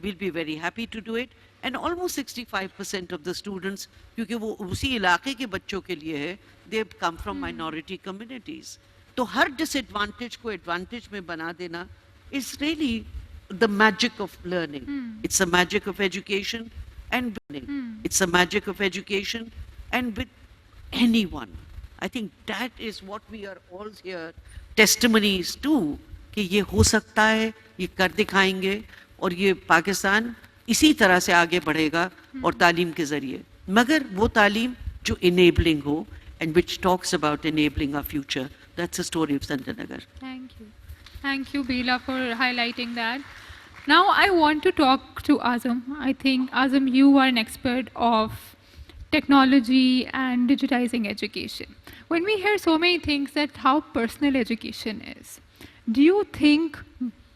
We'll be very happy to do it. And almost 65% of the students, क्योंकि वो उसी इलाके के बच्चों के लिए है, they come from minority communities. तो हर disadvantage को advantage में बना देना is really the magic of learning. It's the magic of education and learning. It's the magic of education and with anyone. I think that is what we are all here testimonies to कि ये हो सकता है, ये कर दिखाएंगे और ये पाकिस्तान इसी तरह से आगे बढ़ेगा और तालीम के ज़रिए, मगर वो तालीम जो enabling हो and which talks about enabling our future. That's the story of Sanjanagar. Thank you. Thank you, Bila, for highlighting that. Now I want to talk to Azam. I think, Azam, you are an expert of technology and digitizing education. When we hear so many things that how personal education is, do you think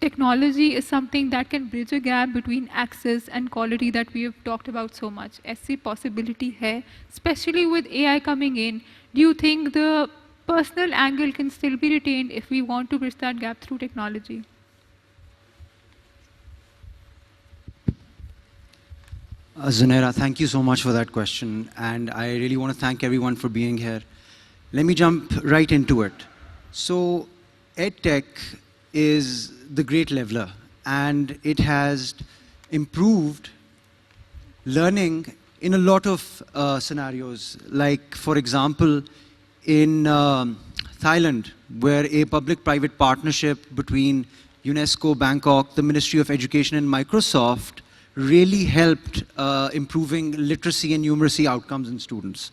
technology is something that can bridge a gap between access and quality that we have talked about so much? ऐसी possibility है, especially with AI coming in. Do you think the personal angle can still be retained if we want to bridge that gap through technology? Zunaira, thank you so much for that question, and I really want to thank everyone for being here. Let me jump right into it. So, EdTech is the great leveler, and it has improved learning in a lot of scenarios. Like, for example, in Thailand, where a public-private partnership between UNESCO, Bangkok, the Ministry of Education, and Microsoft really helped improving literacy and numeracy outcomes in students.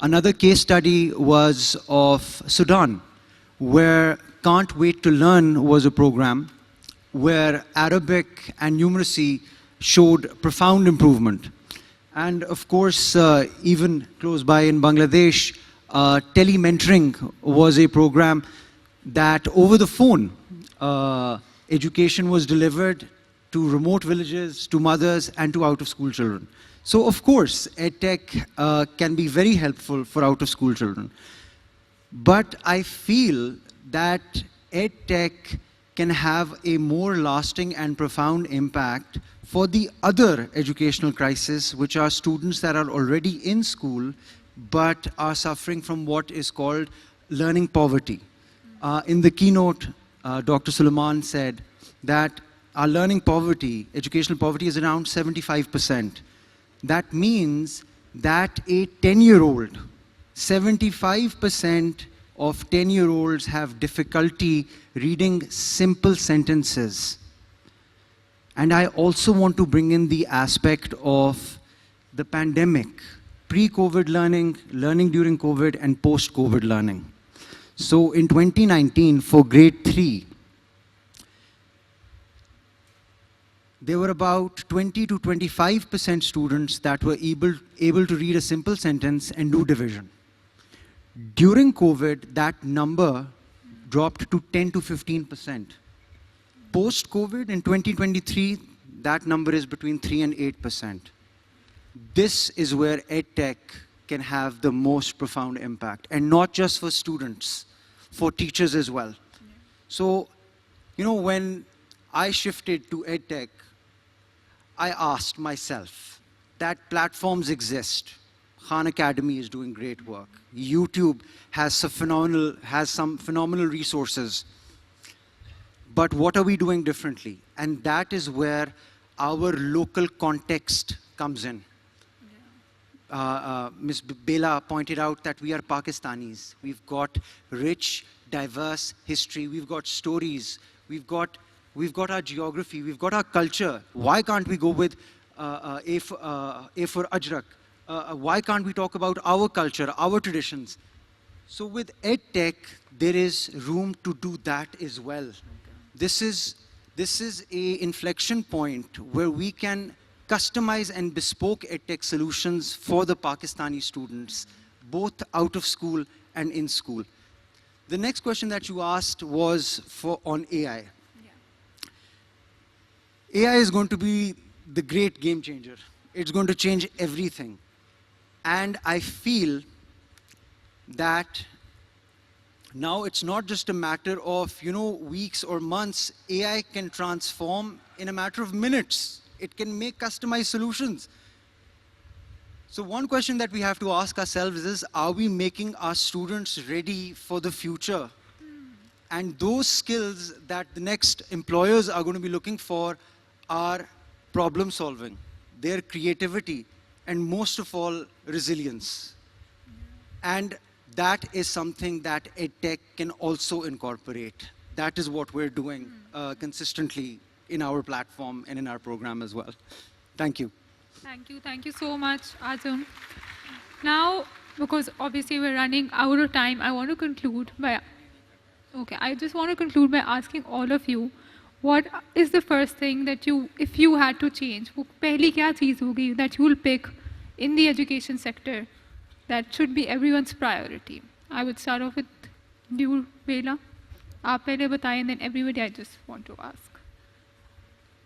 Another case study was of Sudan, where Can't Wait to Learn was a program where Arabic and numeracy showed profound improvement. And of course, even close by in Bangladesh, telementoring was a program that over the phone, education was delivered to remote villages, to mothers, and to out-of-school children. So of course, EdTech can be very helpful for out-of-school children. But I feel that EdTech can have a more lasting and profound impact for the other educational crisis, which are students that are already in school, but are suffering from what is called learning poverty. In the keynote, Dr. Suleiman said that our learning poverty, educational poverty, is around 75%. That means that a 10-year-old, 75% of 10-year-olds have difficulty reading simple sentences. And I also want to bring in the aspect of the pandemic, pre-COVID learning, learning during COVID, and post-COVID learning. So in 2019, for grade 3, there were about 20 to 25% students that were able to read a simple sentence and do division. During COVID, that number dropped to 10 to 15%. Post-COVID, in 2023, that number is between 3 and 8%. This is where EdTech can have the most profound impact, and not just for students, for teachers as well. So, you know, when I shifted to EdTech, I asked myself that platforms exist. Khan Academy is doing great work. YouTube has some phenomenal resources. But what are we doing differently? And that is where our local context comes in. Ms. Bela pointed out that we are Pakistanis. We've got rich, diverse history. We've got stories. We've got our geography. We've got our culture. Why can't we go with A for Ajrak? Why can't we talk about our culture, our traditions? So with EdTech, there is room to do that as well. This is a inflection point where we can customize and bespoke EdTech solutions for the Pakistani students, both out of school and in school. The next question that you asked was on AI. AI is going to be the great game changer. It's going to change everything. And I feel that now it's not just a matter of, weeks or months. AI can transform in a matter of minutes. It can make customized solutions. So one question that we have to ask ourselves is, are we making our students ready for the future? And those skills that the next employers are going to be looking for are problem solving, their creativity, and most of all, resilience. And that is something that EdTech can also incorporate. That is what we're doing consistently in our platform and in our program as well. Thank you. Thank you so much, Azam. Now, because obviously we're running out of time, I want to conclude by, I just want to conclude by asking all of you, what is the first thing that if you had to change, वो पहली क्या चीज़ होगी that you will pick in the education sector that should be everyone's priority? I would start off with you, Bela. आप पहले बताएं, and then everybody I just want to ask.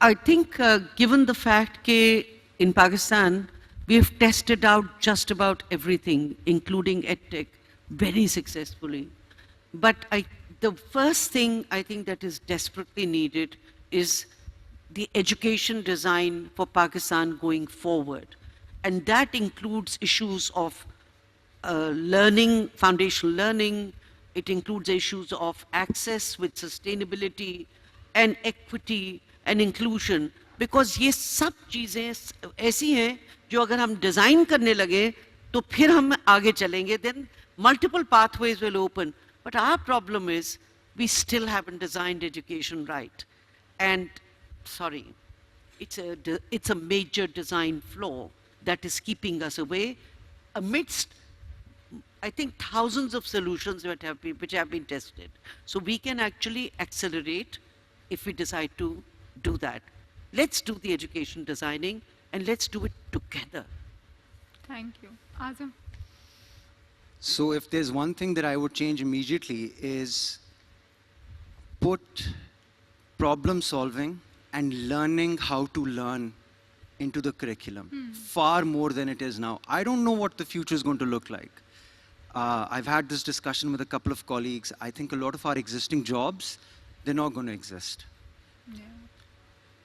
I think given the fact that in Pakistan, we have tested out just about everything, including EdTech, very successfully. But the first thing I think that is desperately needed is the education design for Pakistan going forward. And that includes issues of learning, foundational learning. It includes issues of access with sustainability and equity and inclusion. Because ये सब चीज़ें ऐसी हैं जो अगर हम design करने लगे तो फिर हम आगे चलेंगे, then multiple pathways will open. But our problem is we still haven't designed education right. And sorry, it's a major design flaw that is keeping us away amidst, I think, thousands of solutions which have been tested. So we can actually accelerate if we decide to do that. Let's do the education designing and let's do it together. Thank you. Azam. So if there's one thing that I would change immediately is put problem solving and learning how to learn into the curriculum far more than it is now. I don't know what the future is going to look like. I've had this discussion with a couple of colleagues. I think a lot of our existing jobs, they're not going to exist. Yeah.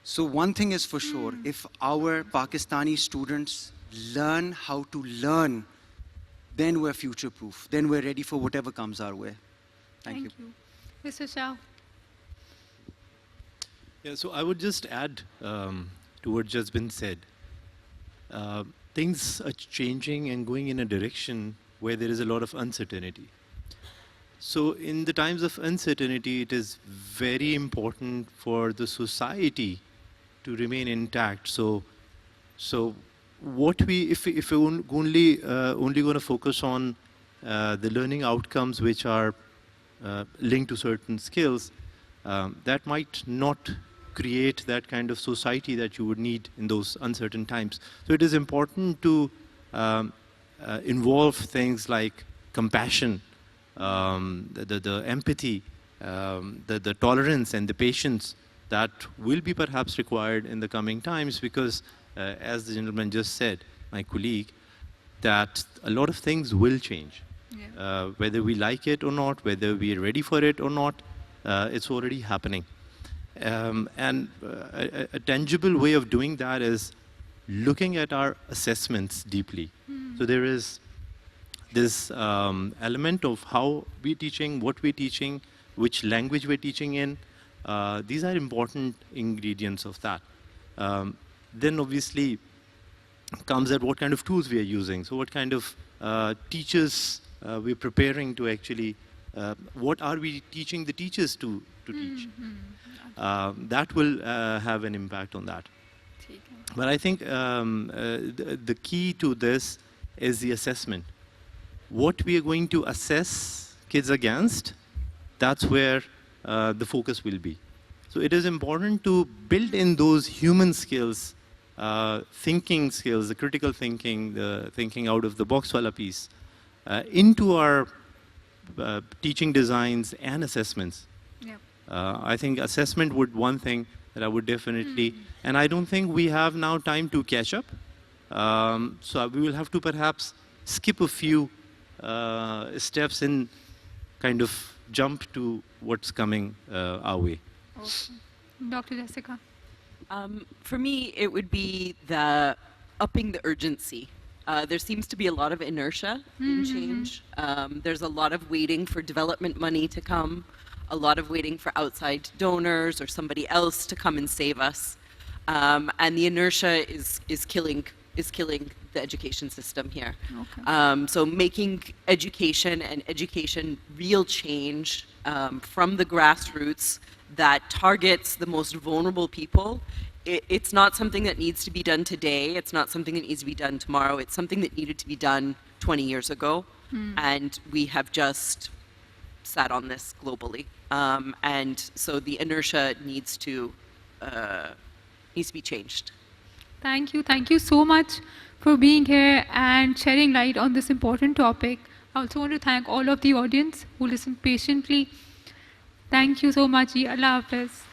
So one thing is for sure, if our Pakistani students learn how to learn, then we're future-proof. Then we're ready for whatever comes our way. Thank you. Mr. Shah. Yeah, so I would just add to what just been said. Things are changing and going in a direction where there is a lot of uncertainty. So in the times of uncertainty, it is very important for the society to remain intact. So what if we only going to focus on the learning outcomes which are linked to certain skills, that might not create that kind of society that you would need in those uncertain times. So it is important to involve things like compassion, the empathy, the tolerance and the patience that will be perhaps required in the coming times, because as the gentleman just said, my colleague, that a lot of things will change. Yeah. Whether we like it or not, whether we are ready for it or not, it's already happening. And a tangible way of doing that is looking at our assessments deeply. So there is this element of how we're teaching, what we're teaching, which language we're teaching in. These are important ingredients of that. Then obviously comes at what kind of tools we are using. So what kind of teachers we're preparing to actually, what are we teaching the teachers to teach? That will have an impact on that. But I think the key to this is the assessment. What we are going to assess kids against, that's where the focus will be. So it is important to build in those human skills, thinking skills, the critical thinking, the thinking out of the box wala piece, into our teaching designs and assessments. Yep. I think assessment would one thing that I would definitely, and I don't think we have now time to catch up. So we will have to perhaps skip a few steps and kind of jump to what's coming our way. Okay. Dr. Jessica. For me, it would be the upping the urgency. There seems to be a lot of inertia in change. There's a lot of waiting for development money to come, a lot of waiting for outside donors or somebody else to come and save us. And the inertia is killing the education system here. Okay. So making education and education real change from the grassroots that targets the most vulnerable people. It's not something that needs to be done today. It's not something that needs to be done tomorrow. It's something that needed to be done 20 years ago. And we have just sat on this globally. And so the inertia needs to be changed. Thank you. Thank you so much for being here and shedding light on this important topic. I also want to thank all of the audience who listened patiently. Thank you so much. Ji. Allah Hafiz.